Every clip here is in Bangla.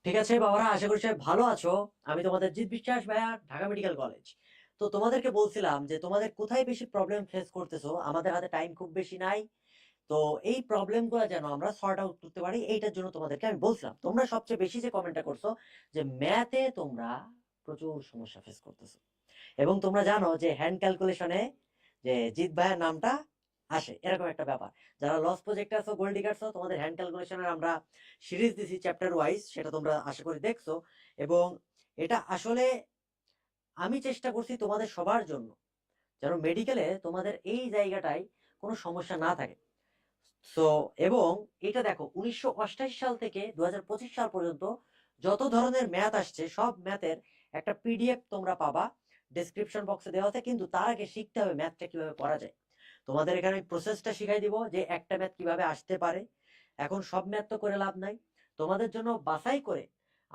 ঠিক আছে বাবারা, আশা করি সবাই ভালো আছো। আমি তোমাদের জিৎ বিশ্বাস ভাইয়া, ঢাকা মেডিকেল কলেজ। তো তোমাদেরকে বলছিলাম যে তোমাদের কোথায় বেশি প্রবলেম ফেস করতেছো, আমাদের হাতে টাইম খুব বেশি নাই। তো এই প্রবলেম গুলো যেন আমরা সর্ট আউট করতে পারি, এইটার জন্য তোমাদেরকে আমি বলছিলাম। তোমরা সবচেয়ে বেশি যে কমেন্টটা করছো যে ম্যাথে তোমরা প্রচুর সমস্যা ফেস করতেছো, এবং তোমরা জানো যে হ্যান্ড ক্যালকুলেশনে যে জিৎ ভাইয়ের নামটা আসে, এরকম একটা ব্যাপার। যারা লস প্রজেক্ট আছো, গোল্ড ডিগারছো, তোমাদের হ্যান্ড ক্যালকুলেশনের আমরা সিরিজ দিছি চ্যাপ্টার ওয়াইজ, সেটা তোমরা আশা করি দেখছো। এবং এটা আসলে আমি চেষ্টা করছি তোমাদের সবার জন্য, যেন মেডিকেলে তোমাদের এই জায়গাটায় কোনো সমস্যা না থাকে। সো এবং এটা দেখো, 1988 সাল থেকে 2025 সাল পর্যন্ত যত ধরনের ম্যাথ আসছে, সব ম্যাথের একটা পিডিএফ তোমরা পাবা, ডেসক্রিপশন বক্সে দেওয়া আছে। কিন্তু তার আগে শিখতে হবে ম্যাথটা কিভাবে করা যায়। তোমাদের এখানে আমি প্রসেসটা শিখাই দিব যে একটা ম্যাথ কিভাবে আসতে পারে। এখন সব ম্যাথ তো করে লাভ নাই, তোমাদের জন্য বাছাই করে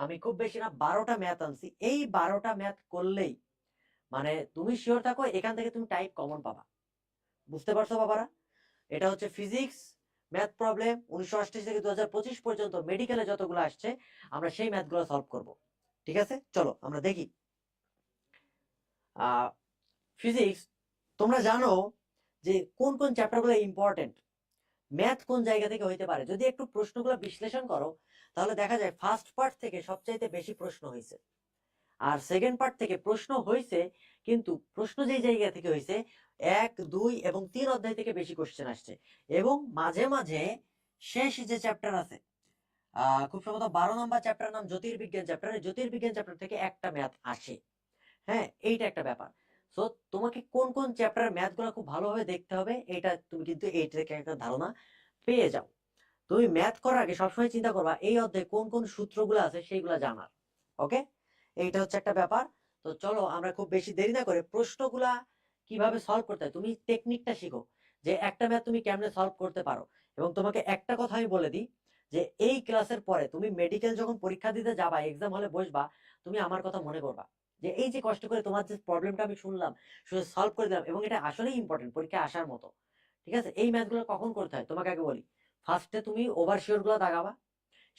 আমি খুব বেশি না 12টা ম্যাথ আনছি। এই 12টা ম্যাথ করলেই মানে তুমি শিওর থাকো এখান থেকে তুমি টাইপ কমন পাবা। বুঝতে পারছো বাবারা? এটা হচ্ছে ফিজিক্স ম্যাথ প্রবলেম 1988 থেকে 2025 পর্যন্ত মেডিকেলে যতগুলো আসছে, আমরা সেই ম্যাথগুলো সলভ করব। ঠিক আছে, চলো আমরা দেখি। ফিজিক্স, তোমরা জানো যে কোন কোন চ্যাপ্টারগুলো ইম্পর্টেন্ট, ম্যাথ কোন জায়গা থেকে হইতে পারে। যদি একটু প্রশ্নগুলো বিশ্লেষণ করো, তাহলে দেখা যায় ফার্স্ট পার্ট থেকে সবচাইতে বেশি প্রশ্ন হয়েছে, আর সেকেন্ড পার্ট থেকে প্রশ্ন হয়েছে, কিন্তু প্রশ্ন যেই জায়গা থেকে হয়েছে 1, 2 এবং 3 অধ্যায় থেকে বেশি কোশ্চেন আসছে। এবং মাঝে মাঝে শেষ যে চ্যাপ্টার আছে, খুব সম্ভবত 12 নম্বর চ্যাপ্টার নাম জ্যোতির্বিজ্ঞান চ্যাপ্টার, জ্যোতির্বিজ্ঞান চ্যাপ্টার থেকে একটা ম্যাথ আসে। হ্যাঁ, এইটা একটা ব্যাপার। সো তোমাকে কোন কোন চ্যাপ্টারের ম্যাথ গুলো খুব ভালোভাবে দেখতে হবে, এটা তুমি কিন্তু এই থেকে একটা ধারণা পেয়ে যাও। তুমি ম্যাথ করার আগে সবসময় চিন্তা করবা এই অধ্যায়ে কোন কোন সূত্রগুলো আছে সেইগুলো জানার। ওকে, এইটা হচ্ছে একটা ব্যাপার। তো চলো আমরা খুব বেশি দেরি না করে প্রশ্নগুলা কিভাবে সলভ করতে হয়, তুমি টেকনিকটা শিখো যে একটা ম্যাথ তুমি কেমনে সলভ করতে পারো। এবং তোমাকে একটা কথা আমি বলে দিই, যে এই ক্লাসের পরে তুমি মেডিকেল যখন পরীক্ষা দিতে যাবা, এক্সাম হলে বসবা, তুমি আমার কথা মনে করবা যে এই যে কষ্ট করে তোমার যে প্রবলেমটা আমি শুনলাম, শুধু সলভ করে দিলাম, এবং এটা আসলেই ইম্পর্টেন্ট পরীক্ষায় আসার মতো। ঠিক আছে, এই ম্যাথগুলো কখন করতে হয় তোমাকে আগে বলি। ফার্স্টে তুমি ওভারশিওর গুলো দাগাবা,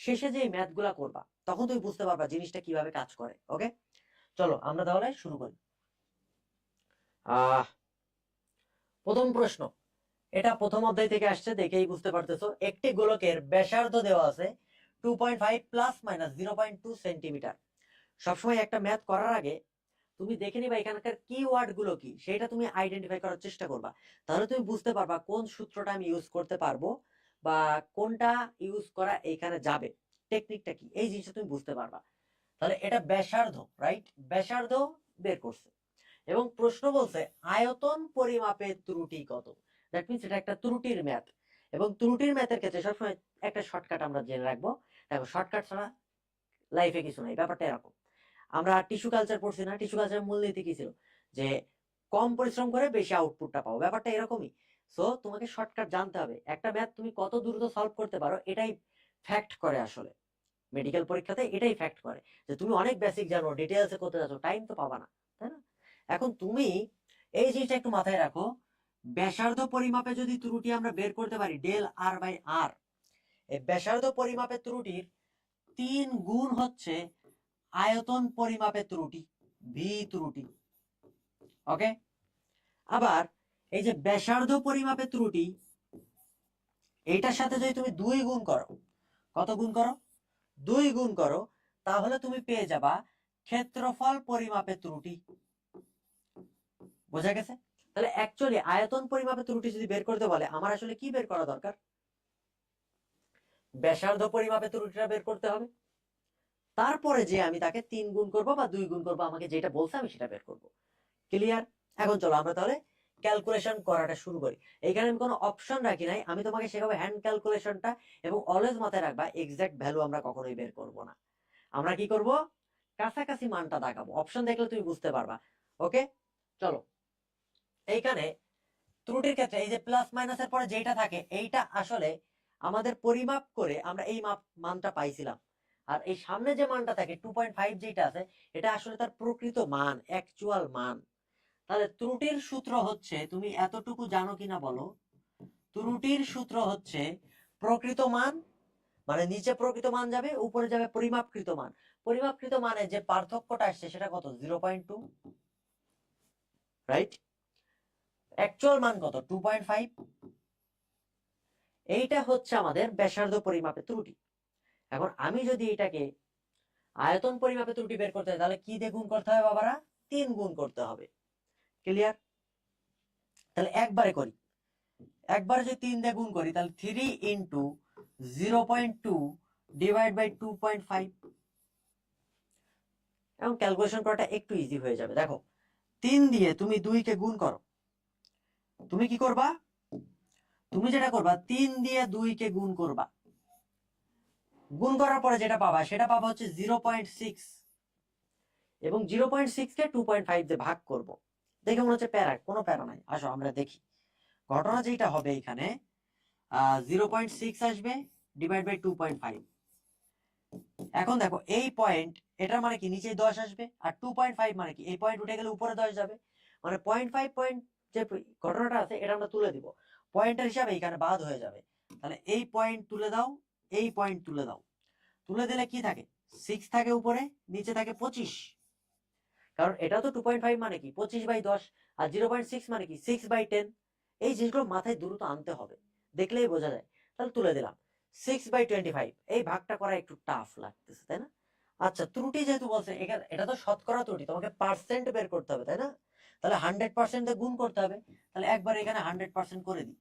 শেষে যে ম্যাথ গুলা করবা, তখন তুমি বুঝতে পারবা জিনিসটা কিভাবে কাজ করে। ওকে, চলো আমরা তাহলে শুরু করি। আহ প্রথম প্রশ্ন, এটা প্রথম অধ্যায় থেকে আসছে, দেখেই বুঝতে পারতেছো। একটি গোলকের ব্যাসার্ধ দেওয়া আছে 2.5 প্লাস মাইনাস 0.2 সেন্টিমিটার। সবসময় একটা ম্যাথ করার আগে তুমি দেখে নিবা এখানকার কিওয়ার্ড গুলো কি, সেটা তুমি আইডেন্টিফাই করার চেষ্টা করবা। তাহলে তুমি বুঝতে পারবা কোন সূত্রটা আমি ইউজ করতে পারবো, বা কোনটা ইউজ করা এখানে যাবে, টেকনিকটা কি, এই জিনিসটা তুমি বুঝতে পারবা। তাহলে এটা ব্যাসার্ধ, রাইট? ব্যাসার্ধ বের করছে, এবং প্রশ্ন বলছে আয়তন পরিমাপের ত্রুটি কত। দ্যাট মিনস এটা একটা ত্রুটির ম্যাথ। এবং ত্রুটির ম্যাথের ক্ষেত্রে সবসময় একটা শর্টকাট আমরা জেনে রাখবো। দেখো, শর্টকাট ছাড়া লাইফে কিছু নাই, ব্যাপারটা এরকম। আমরা টিস্যু কালচার পড়ছি না? টিস্যু কালচার মূলনীতি কি ছিল? যে কম পরিশ্রম করে বেশি আউটপুটটা পাবো, ব্যাপারটা এরকমই। সো তোমাকে শর্টকাট জানতে হবে, একটা ম্যাথ তুমি কত দ্রুত সলভ করতে পারো, এটাই ফ্যাক্ট করে আসলে। মেডিকেল পরীক্ষাতে এটাই ফ্যাক্ট করে, যে তুমি অনেক বেসিক জানো, ডিটেলসে করতে যাচ্ছ, টাইম তো পাবা না, তাই না? এখন তুমি এই জিনিসটা একটু মাথায় রাখো, ব্যাসার্ধ পরিমাপে যদি ত্রুটি আমরা বের করতে পারি ডেল আর বাই আর, এই ব্যাসার্ধ পরিমাপের ত্রুটির 3 গুণ হচ্ছে আয়তন পরিমাপের ত্রুটি, ভি ত্রুটি। ওকে, আবার এই যে ব্যাসার্ধ পরিমাপের ত্রুটি, এইটার সাথে যদি তুমি 2 গুণ করো, কত গুণ করো? 2 গুণ করো, তাহলে তুমি পেয়ে যাবা ক্ষেত্রফল পরিমাপের ত্রুটি। বোঝা গেছে? তাহলে অ্যাকচুয়ালি আয়তন পরিমাপের ত্রুটি যদি বের করতে বলে, আমার আসলে কি বের করা দরকার? ব্যাসার্ধ পরিমাপের ত্রুটিটা বের করতে হবে। তারপরে যে আমি তাকে 3 গুণ করবো বা 2 গুণ করবো, আমাকে যেটা বলছে আমি সেটা বের করবো। ক্লিয়ার? এখন চলো আমরা তাহলে ক্যালকুলেশন করাটা শুরু করি। এখানে আমি কোনো অপশন রাখি নাই, আমি তোমাকে শেখাবো হ্যান্ড ক্যালকুলেশনটা। এবং অলওয়েজ মাথায় রাখবা, এক্সাক্ট ভ্যালু আমরা কখনোই বের করব না। আমরা কি করব? কাছাকাছি মানটা দেখাবো, অপশন দেখলে তুমি বুঝতে পারবা। ওকে, চলো। এইখানে ত্রুটির ক্ষেত্রে এই যে প্লাস মাইনাসের পরে যেটা থাকে, এইটা আসলে আমাদের পরিমাপ করে আমরা এই মানটা পাইছিলাম। আর এই সামনে যে মানটা থাকে 2.5 যেটা আছে, এটা আসলে তার প্রকৃত মান, অ্যাকচুয়াল মান। তাহলে ত্রুটির সূত্র হচ্ছে, তুমি এতটুকু জানো কিনা বলো, ত্রুটির সূত্র হচ্ছে প্রকৃত মান মানে নিচে প্রকৃত মান যাবে, উপরে যাবে পরিমাপকৃত মান। পরিমাপকৃত মানে যে পার্থক্যটা আসছে সেটা কত? 0.2, রাইট? অ্যাকচুয়াল মান কত? 2.5। এইটা হচ্ছে আমাদের ব্যাসার্ধ পরিমাপের ত্রুটি। এখন আমি যদি এটাকে আয়তন পরিমাপে ত্রুটি বের করতে হয়, তাহলে কি দিয়ে গুণ করতে হবে বাবারা? 3 গুণ করতে হবে। ক্লিয়ার? তাহলে একবারে করি, একবারে যদি 3 দিয়ে গুণ করি তাহলে 3 ইন্টু 0.2 ডিভাইড বাই 2.5। এবং ক্যালকুলেশন করাটা একটু ইজি হয়ে যাবে। দেখো 3 দিয়ে তুমি 2 কে গুণ করো, তুমি কি করবা? তুমি যেটা করবা 3 দিয়ে 2 কে গুণ করবা, গুণ করার পরে যেটা পাবা সেটা পাবা হচ্ছে 0.6, এবং 0.6 কে 2.5 দিয়ে ভাগ করব। দেখে মনে হচ্ছে প্যারা, কোনো প্যারা নাই। আসো আমরা দেখি ঘটনা যেটা হবে এখানে। 0.6 আসবে ডিভাইড বাই 2.5। এখন দেখো এই পয়েন্ট, এটার মানে কি নিচে 10 আসবে, আর 2.5 মানে কি এই পয়েন্ট উঠে গেলে উপরে 10 যাবে, মানে 0.5 পয়েন্ট যে ঘটনাটা আছে এটা আমরা তুলে দিব, পয়েন্টের হিসাবে এখানে বাদ হয়ে যাবে। তাহলে এই পয়েন্ট তুলে দাও, এই পয়েন্ট তুলে দাও, তুলে দিলে কি থাকে? 6 থাকে উপরে, নিচে থাকে 25। কারণ এটা তো 2.5 মানে কি 25/10, আর 0.6 মানে কি 6/10। এই জিনিসগুলো মাথায় দ্রুত আনতে হবে, দেখলেই বোঝা যায়। তাহলে তুলে দিলাম 6/25। এই ভাগটা করা একটু টাফ লাগতেছে, তাই না? আচ্ছা, ত্রুটি যেহেতু বলছে এটা তো শতকরা ত্রুটি, তোমাকে পার্সেন্ট বের করতে হবে, তাই না? তাহলে 100% গুণ করতে হবে। তাহলে একবার এখানে 100% করে দিই।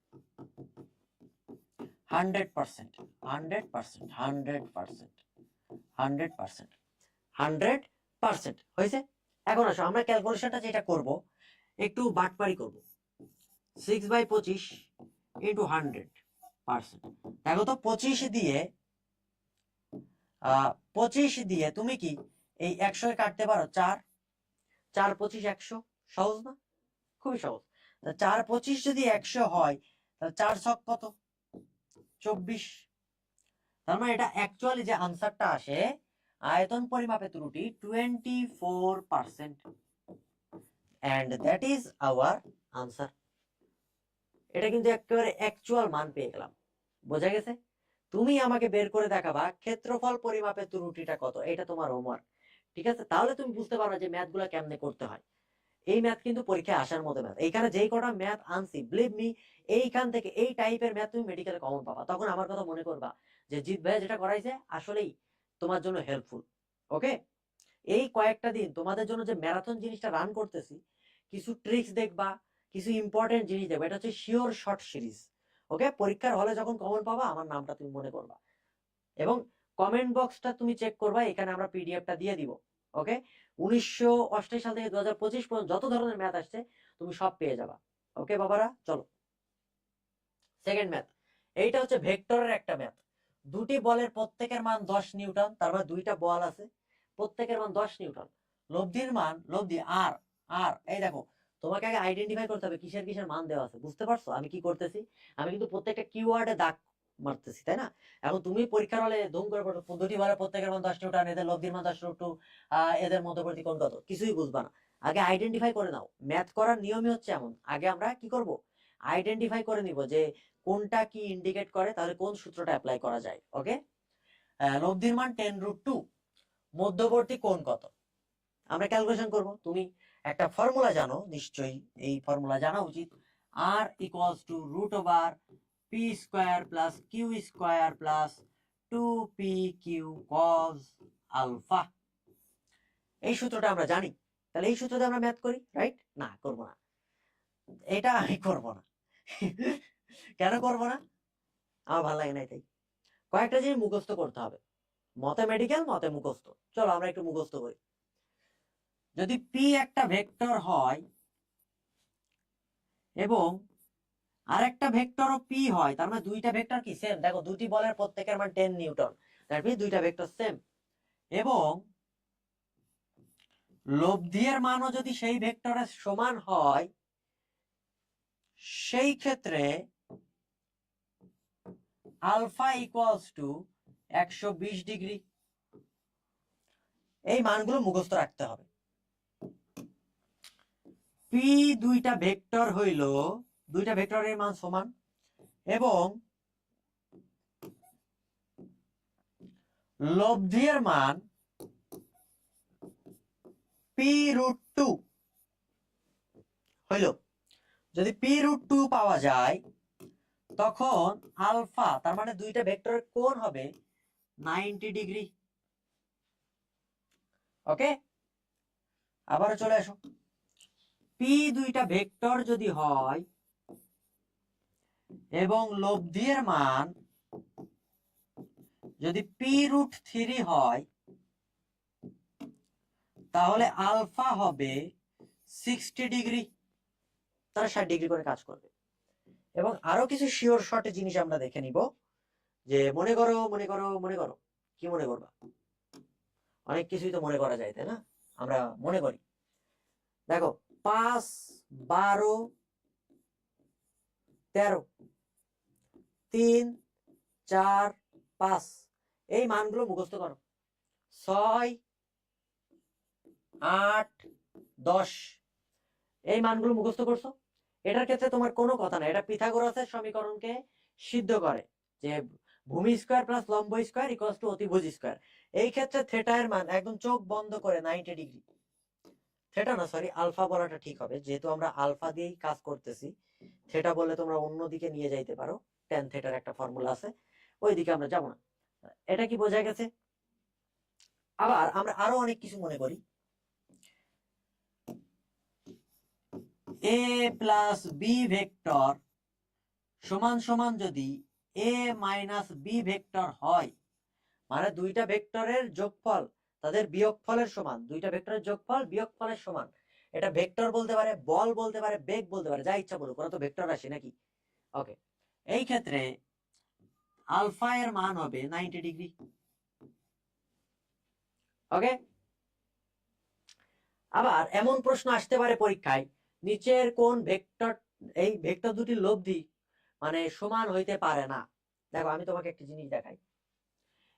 100%, 100%, 100%, 100%, 100% হয়েছে। এখন আসো আমরা ক্যালকুলেশনটা যেটা করব একটু বাটপারি করব। 6/25 ইন্টু 100%। দেখো তো 25 দিয়ে তুমি কি এই 100 কাটতে পারো? 4 4 25 100, সহজ না? খুবই সহজ। 4 25 যদি 100 হয় তাহলে 4 ছক কত? 24। তার মানে এটা অ্যাকচুয়ালি যে আনসারটা আসে আয়তন পরিমাপে ত্রুটি 24%, and that is our answer. এটা কিন্তু একেবারে অ্যাকচুয়াল মান পেয়ে গেলাম, বোঝা গেছে? তুমি আমাকে বের করে দেখাবা ক্ষেত্রফল পরিমাপের ত্রুটিটা কত, এটা তোমার হোমওয়ার্ক। ঠিক আছে? তাহলে তুমি বুঝতে পারবে যে ম্যাথ গুলা কেমনে করতে হয়। এই ম্যাথ কিন্তু পরীক্ষায় আসার মতো ম্যাথ। এইখানে যেই কটা ম্যাথ আনছি, বিলিভ মি, এইখান থেকে এই টাইপের ম্যাথ তুমি মেডিকেলে কমন পাবা। তখন আমার কথা মনে করবা যে জিৎ ভাই যেটা করাইছে আসলেই তোমার জন্য হেল্পফুল। ওকে, এই কয়েকটা দিন তোমাদের জন্য যে ম্যারাথন জিনিসটা রান করতেছি, কিছু ট্রিক্স দেখবা, কিছু ইম্পর্টেন্ট জিনিস দেখবা। এটা হচ্ছে শিওর শর্ট সিরিজ। ওকে, পরীক্ষার হলে যখন কমন পাবা আমার নামটা তুমি মনে করবা, এবং কমেন্ট বক্সটা তুমি চেক করবা, এখানে আমরা পিডিএফটা দিয়ে দিব। ওকে, 1988 সাল থেকে 2025 পর্যন্ত যত ধরনের ম্যাথ আসছে তুমি সব পেয়ে যাবা। ওকে বাবারা, চলো সেকেন্ড ম্যাথ। এইটা হচ্ছে ভেক্টরের একটা ম্যাথ। দুটি বলের প্রত্যেকের মান 10 নিউটন, তার মানে দুইটা বল আছে, প্রত্যেকের মান 10 নিউটন। লব্ধির মান, লব্ধি আর, আর এই দেখো তোমাকে আগে আইডেন্টিফাই করতে হবে কিসের কিসের মান দেওয়া আছে। বুঝতে পারছো আমি কি করতেছি? আমি কিন্তু প্রত্যেকটা কিওয়ার্ডে দাগ মারতেছি, তাই না? এখন তুমি পরীক্ষার হলে ধুম করে পড়ো দুটি বলের প্রত্যেকের মান 10 নিউটন, এদের লব্ধির মান 10 নিউটন, এদের মধ্যবর্তী কোণ কত, কিছুই বুঝবা না। আগে আইডেন্টিফাই করে নাও। ম্যাথ করার নিয়মই হচ্ছে এমন, আগে আমরা কি করব, আইডেন্টিফাই করে নিব যে কোনটা কি ইন্ডিকেট করে, তাহলে কোন সূত্রটা অ্যাপ্লাই করা যায়। ওকে, লব্ধির মান 10√2, মধ্যবর্তী কোণ কত, আমরা ক্যালকুলেশন করব। তুমি একটা ফর্মুলা জানো নিশ্চয়ই, এই ফর্মুলা জানা উচিত। r equals to √p square plus q square plus 2pq cos alpha. এই সূত্রটা আমরা জানি, তাহলে এই সূত্রটা আমরা ম্যাথ করি, রাইট? না, করব না, এটা আমি করব না। কেন করব না? আমার ভালো লাগে না এটাই। কয়েকটা জিনিস মুখস্থ করতে হবে, মতে মেডিকেল মতে মুখস্থ। চলো আমরা একটু মুখস্থ করি। যদি পি একটা ভেক্টর হয় এবং আরেকটা ভেক্টরও পি হয়, তার মানে দুইটা ভেক্টর কি সেম। দেখো দুটি বলের প্রত্যেকের মান 10 নিউটন, দ্যাট মিন্স দুইটা ভেক্টর সেম। এবং লব্ধির মানও যদি সেই ভেক্টরের সমান হয়, সেই ক্ষেত্রে আলফা ইকুয়ালস টু 120 ডিগ্রি। এই মানগুলো মুখস্থ রাখতে হবে। পি দুইটা ভেক্টর হইল, দুইটা ভেক্টরের মান সমান, এবং লব্ধি এর মান p√2 হইল। যদি p√2 পাওয়া যায় তখন আলফা, তার মানে দুইটা ভেক্টরের কোণ হবে 90 ডিগ্রি। ওকে, আবার চলে আসো। পি দুইটা ভেক্টর যদি হয় এবং লব্ধি এর মান যদি p√3 হয় তাহলে আলফা হবে 60 ডিগ্রি, তারা 60 ডিগ্রি করে কাজ করবে। এবং আরো কিছু শিওর শর্টে জিনিস আমরা দেখে নিব, যে মনে করো কি মনে করবা? অনেক কিছুই তো মনে করা যায়, তাই না? আমরা মনে করি, দেখো 5, 12, 13, 3, 4, 5 এই মানগুলো মুখস্থ করো। 6, 8, 10 এই মানগুলো মুখস্থ করছো। এটার ক্ষেত্রে তোমার কোনো কথা না, এটা পিথাগোরাসের সমীকরণকে সিদ্ধ করে, যে ভূমি স্কয়ার প্লাস লম্ব স্কয়ার ইকুয়ালস টু অতিভুজ স্কয়ার। এই ক্ষেত্রে থিটা এর মান একদম চোখ বন্ধ করে 90 ডিগ্রি, থিটা না সরি আলফা বলাটা ঠিক হবে, যেহেতু আমরা আলফা দিয়েই কাজ করতেছি। থিটা বলে তোমরা অন্যদিকে নিয়ে যাইতে পারো, tan থিটার একটা ফর্মুলা আছে, ওইদিকে আমরা যাব না। এটা কি বোঝা গেছে? আবার আমরা আরো অনেক কিছু মনে করি, a প্লাস বি ভেক্টর সমান সমান যদি a মাইনাস বি ভেক্টর হয়, মানে দুইটা ভেক্টরের যোগফল তাদের বিয়োগফলের সমান, দুইটা ভেক্টরের যোগফল বিয়োগফলের সমান। এটা ভেক্টর বলতে পারে, বল বলতে পারে, বেগ বলতে পারে, যা ইচ্ছা বলুক, ওরা তো ভেক্টর রাশি নাকি। ওকে, এই ক্ষেত্রে আলফা এর মান হবে 90 ডিগ্রি। ওকে, আবার এমন প্রশ্ন আসতে পারে পরীক্ষায়, নিচের কোন ভেক্টর, এই ভেক্টর দুটির লব্ধি মানে সমান হইতে পারে না। দেখো আমি তোমাকে একটা জিনিস দেখাই,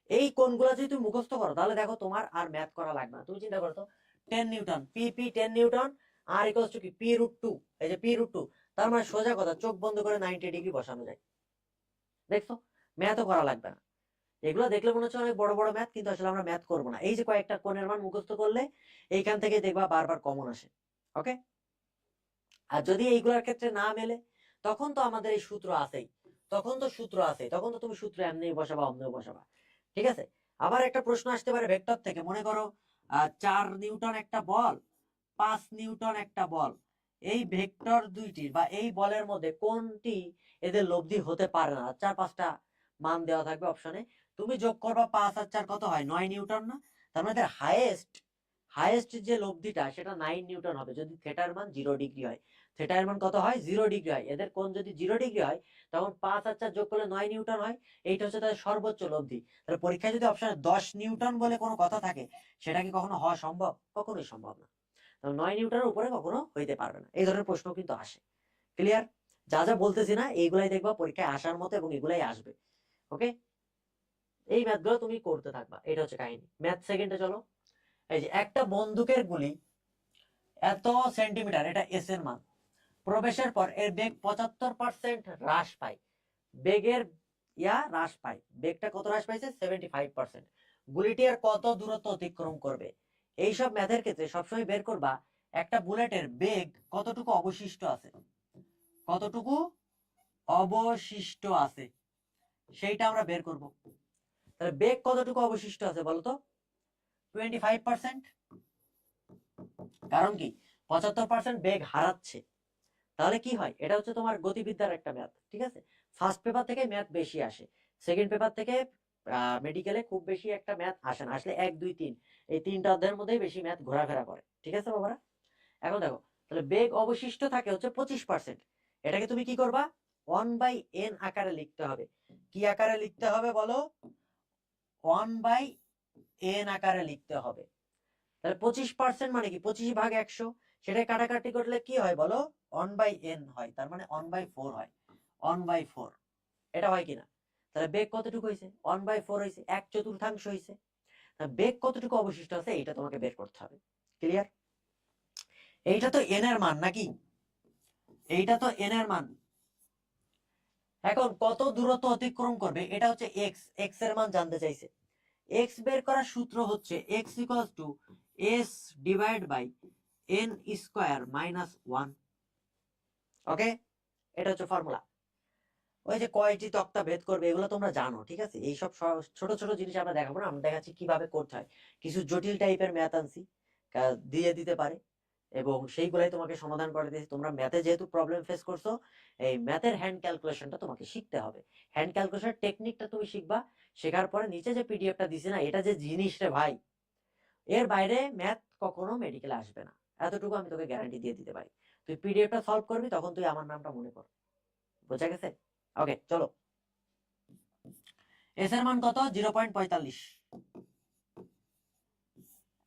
এই কোণগুলো যদি তুমি মুখস্থ করো তাহলে দেখো তোমার আর ম্যাথ করা লাগবে না। তুমি চিন্তা করো তো, 10 newton, P 10 newton, R equals to কি p√2, এই যে p√2, তার মানে সোজা কথা চোখ বন্ধ করে 90 ডিগ্রি বসানো যায়। দেখছো, ম্যাথও করা লাগবে না। এগুলো দেখলে মনে হচ্ছে অনেক বড় বড় ম্যাথ, কিন্তু আসলে আমরা ম্যাথ করবো না। এই যে কয়েকটা কোণের মান মুখস্থ করলে এইখান থেকে দেখবা বারবার কমন আসে। ওকে, আর যদি এইগুলোর ক্ষেত্রে না মেলে তখন তো আমাদের এই সূত্র আছেই, তখন তো তুমি সূত্র এমনি বসাবা অমনি বসাবা। ঠিক আছে, আবার একটা প্রশ্ন আসতে পারে ভেক্টর থেকে, মনে করো 4 নিউটন একটা বল, 5 নিউটন একটা বল, এই ভেক্টর দুইটির বা এই বলের মধ্যে কোনটি এদের লব্ধি হতে পারে না। 4-5টা মান দেওয়া থাকবে অপশনে, তুমি যোগ করবা 5 আর 4 কত হয়, 9 নিউটন না? তার মানে হাইয়েস্ট যে লব্ধিটা সেটা 9 নিউটন হবে যদি থিটার মান 0 ডিগ্রি হয়। থিটার মান কত হয়, 0 ডিগ্রি হয়। এদের কোণ যদি 0 ডিগ্রি হয় তখন 5 আর 4 যোগ করলে 9 নিউটন হয়। এইটা হচ্ছে তাদের সর্বোচ্চ লব্ধি। তাহলে পরীক্ষায় যদি অপশনে 10 নিউটন বলে কোনো কথা থাকে, সেটা কি কখনো হওয়া সম্ভব? কখনোই সম্ভব না। 9 নিউটনের উপরে কখনো হইতে পারবে না। এই ধরনের প্রশ্ন কিন্তু আসে। ক্লিয়ার? যা যা বলতেছি না এইগুলাই দেখবা পরীক্ষায় আসার মতো, এবং এগুলাই আসবে। ওকে, এই ম্যাথগুলো তুমি করতে থাকবা, এটা হচ্ছে কাহিনী। ম্যাথ সেকেন্ডে চলো। এই যে একটা বন্দুকের গুলি এত সেন্টিমিটার, এটা এস এর মান, প্রবেশের পর এর বেগ 75% হ্রাস পায়। বেগের হ্রাস পায়, বেগটা কত হ্রাস পাইছে, 75%। গুলিটি আর কত দূরত্ব অতিক্রম করবে? এইসব ম্যাথের ক্ষেত্রে সবসময় বের করবা একটা বুলেটের বেগ কতটুকু অবশিষ্ট আছে, কতটুকু অবশিষ্ট আছে সেইটা আমরা বের করব। তাহলে বেগ কতটুকু অবশিষ্ট আছে বলতো, 25%। কারণ কি, 75% বেগ হারাচ্ছে। তাহলে কি হয়, এটা হচ্ছে তোমার গতিবিদ্যার একটা ম্যাথ। ঠিক আছে, ফার্স্ট পেপার থেকে ম্যাথ বেশি আসে, সেকেন্ড পেপার থেকে মেডিকেলে খুব বেশি একটা ম্যাথ আসে না, আসলে 1, 2, 3 এই 3টা অধ্যায়ের মধ্যেই বেশি ম্যাথ ঘোরাফেরা করে। ঠিক আছে বাবারা, এখন দেখো, তাহলে বেগ অবশিষ্ট থাকে হচ্ছে 25%। এটাকে তুমি কি করবা, 1/n আকারে লিখতে হবে। কি আকারে লিখতে হবে বলো, 1/n আকারে লিখতে হবে। তাহলে 25% মানে কি, 25/100, সেটা কাটাকাটি করলে কি হয় বলো, 1/n হয়, তার মানে 1/4 হয়, 1/4। এটা হয় কিনা? তাহলে বেগ কতটুকু হয়েছে, 1/4 হয়েছে, 1/4 হয়েছে। বেগ কতটুকু অবশিষ্ট আছে এটা তোমাকে বের করতে হবে। ক্লিয়ার? এইটা তো n এর মান নাকি, এইটা তো n এর মান। এখন কত দূরত্ব অতিক্রম করবে এটা হচ্ছে x এর মান জানতে চাইছে। এক্স বের করার সূত্র হচ্ছে X equals to S divide by N square minus 1। Okay, এটা হচ্ছে ফর্মুলা। ওই যে কয়টি তক্তা ভেদ করবে এগুলো তোমরা জানো, ঠিক আছে? এইসব ছোট ছোট জিনিস আমরা দেখাবো না, আমরা দেখাচ্ছি কিভাবে করতে হয়। কিছু জটিল টাইপের ম্যাথ আনছি, দিয়ে দিতে পারে, এবং সেইগুলাই তোমাকে সমাধান করে দিয়েছি। তোমরা ম্যাথে যেহেতু প্রবলেম ফেস করছো, এই ম্যাথের হ্যান্ড ক্যালকুলেশনটা তোমাকে শিখতে হবে। হ্যান্ড ক্যালকুলেশন টেকনিকটা তুমি শিখবা। শেখার পরে নিচে যে পিডিএফটা দিছি না, এটা যে জিনিস রে ভাই, এর বাইরে ম্যাথ কখনো মেডিকেলে আসবে না, এতটুকু আমি তোকে গ্যারান্টি দিয়ে দিতে পারি। তুই পিডিএফটা সলভ করবি, তখন তুই আমার নামটা মনে কর। বোঝা গেছে? ওকে, চলো। এস এর মান কত? 0.45।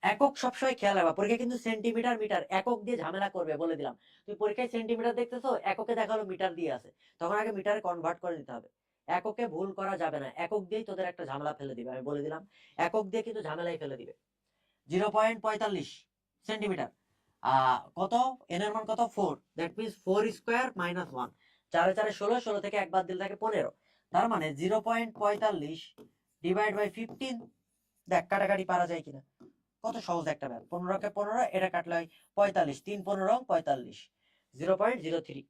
একক সবসময় খেয়াল রাখবা, পরীক্ষা কিন্তু সেন্টিমিটার মিটার একক দিয়ে ঝামেলা করবে, বলে দিলাম। তুই পরীক্ষায় সেন্টিমিটার দেখতেছো, এককে দেখালো মিটার দিয়ে আছে, তখন আগে মিটারে কনভার্ট করে দিতে হবে। এককে ভুল করা যাবে না, একক দিয়েই তোদের একটা ঝামেলা ফেলে দিবে, আমি বলে দিলাম। একক দিয়ে কিন্তু ঝামেলাই ফেলে দিবে। 0.45 সেন্টিমিটার। কত? এন এর মান কত? 4। That means 4 square minus 1। 4 4 16, 16 থেকে এক বাদ দিলে থাকে 15। তার মানে 0.45 ডিভাইড বাই 15। দেখ কাটাকাটি পারা যায় কিনা, কত সহজ একটা ব্যাপার। 15 কে 15, এটা কাটলে হয় 45, 3 15 45। 0.03,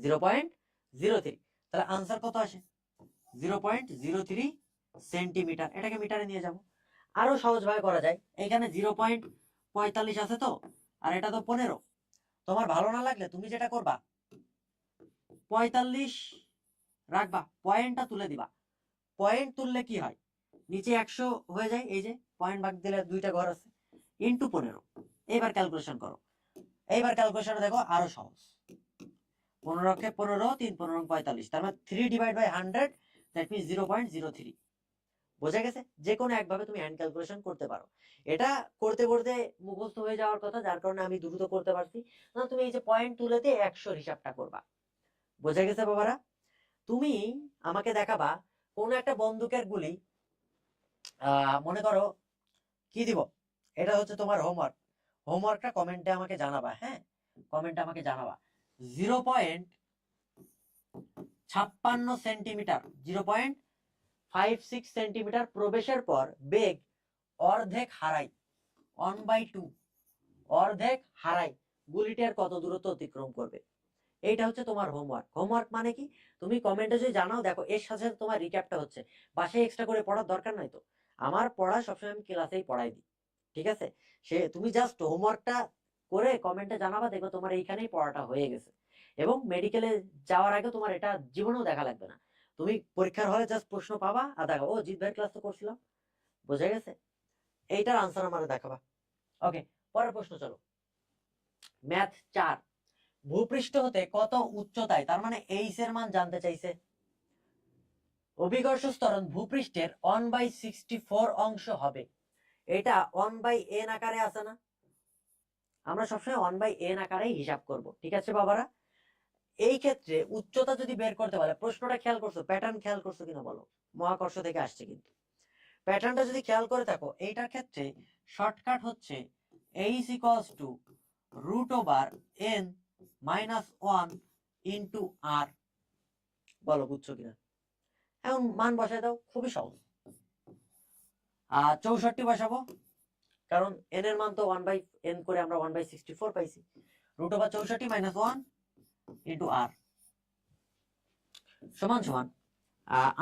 0.03। তাহলে আনসার কত আসে? 0.03 সেন্টিমিটার। এটাকে মিটারে নিয়ে যাব। আরো সহজ ভাবে করা যায়, এখানে 0.45 আছে তো, আর এটা তো 15। তোমার ভালো না লাগলে তুমি যেটা করবা, 45 রাখবা, পয়েন্টটা তুলে দিবা। পয়েন্ট তুললে কি হয়, নিচে 100 হয়ে যায়, এই যে পয়েন্ট ভাগ দিলে দুইটা ঘর আছে, ইন্টু 15। এবার ক্যালকুলেশন করো। এইবার ক্যালকুলেশন দেখো, আরো সহজ। 15 কে 15, 3 15 45, তার মানে 3 ডিভাইড বাই 100, দ্যাট মিনস 0.03। বোঝা গেছে? যে কোনো একভাবে তুমি হ্যান্ড ক্যালকুলেশন করতে পারো। এটা করতে করতে মুখস্থ হয়ে যাওয়ার কথা, যার কারণে আমি দ্রুত করতে পারছি না। তুমি এই যে পয়েন্ট তুলে দিয়ে 100 হিসাবটা করবা। বোঝা গেছে বাবারা? তুমি আমাকে দেখাবা কোন একটা বন্দুকের গুলি, মনে করো কি দিব, এটা হচ্ছে তোমার হোমওয়ার্ক। হোমওয়ার্কটা কমেন্টে আমাকে জানাবা, হ্যাঁ, কমেন্টে আমাকে জানাবা। 0.56 সেন্টিমিটার, 0.56 সেন্টিমিটার প্রবেশের পর বেগ অর্ধেক হারাই, 1/2 অর্ধেক হারাই, গুলিটার কত দূরত্ব অতিক্রম করবে? এইটা হচ্ছে তোমার হোমওয়ার্ক। হোমওয়ার্ক মানে কি, তুমি কমেন্টে যদি জানাও, দেখো এর সাথে সাথে তোমার রিক্যাপটা হচ্ছে, বাসায় এক্সট্রা করে পড়ার দরকার নাই তো। আমার পড়া সবসময় আমি ক্লাসেই পড়াই দিই, ঠিক আছে? সে তুমি জাস্ট হোমওয়ার্কটা করে কমেন্টে জানাবা, দেখো তোমার এইখানেই পড়াটা হয়ে গেছে। এবং মেডিকেলে যাওয়ার আগে তোমার এটা জীবনেও দেখা লাগবে না। তুমি পরীক্ষার হলে জাস্ট প্রশ্ন পাবা, আর দেখো ও জিৎ ভাইয়ের ক্লাস তো করছিলাম। বোঝা গেছে? এইটার আনসার আমার দেখাবা। ওকে, পরের প্রশ্ন চলো। ম্যাথ 4। ভূপৃষ্ঠ হতে কত উচ্চতায়, তার মানে এইচ এর মান জানতে চাইছে। অভিকর্ষ ত্বরণ ভূপৃষ্ঠের 1/64 অংশ হবে। এটা 1/n আকারে আছে না, আমরা সবসময় 1/n আকারেই হিসাব করব, ঠিক আছে বাবারা? এই ক্ষেত্রে উচ্চতা যদি বের করতে পারে, প্রশ্নটা খেয়াল করছো, প্যাটার্ন খেয়াল করছো কিনা বলো? মহাকর্ষ থেকে আসছে কিন্তু। প্যাটার্নটা যদি খেয়াল করে থাকো, এইটার ক্ষেত্রে শর্টকাট হচ্ছে h equals to √n minus 1 into r। বলো বুঝছো কিনা? এখন মান বসায় দাও, খুবই সহজ। 64 বসাবো, কারণ n এর মান তো 1/n করে আমরা 1/64 পাইছি। √64 মাইনাস 1 ইন্টু r সমান সমান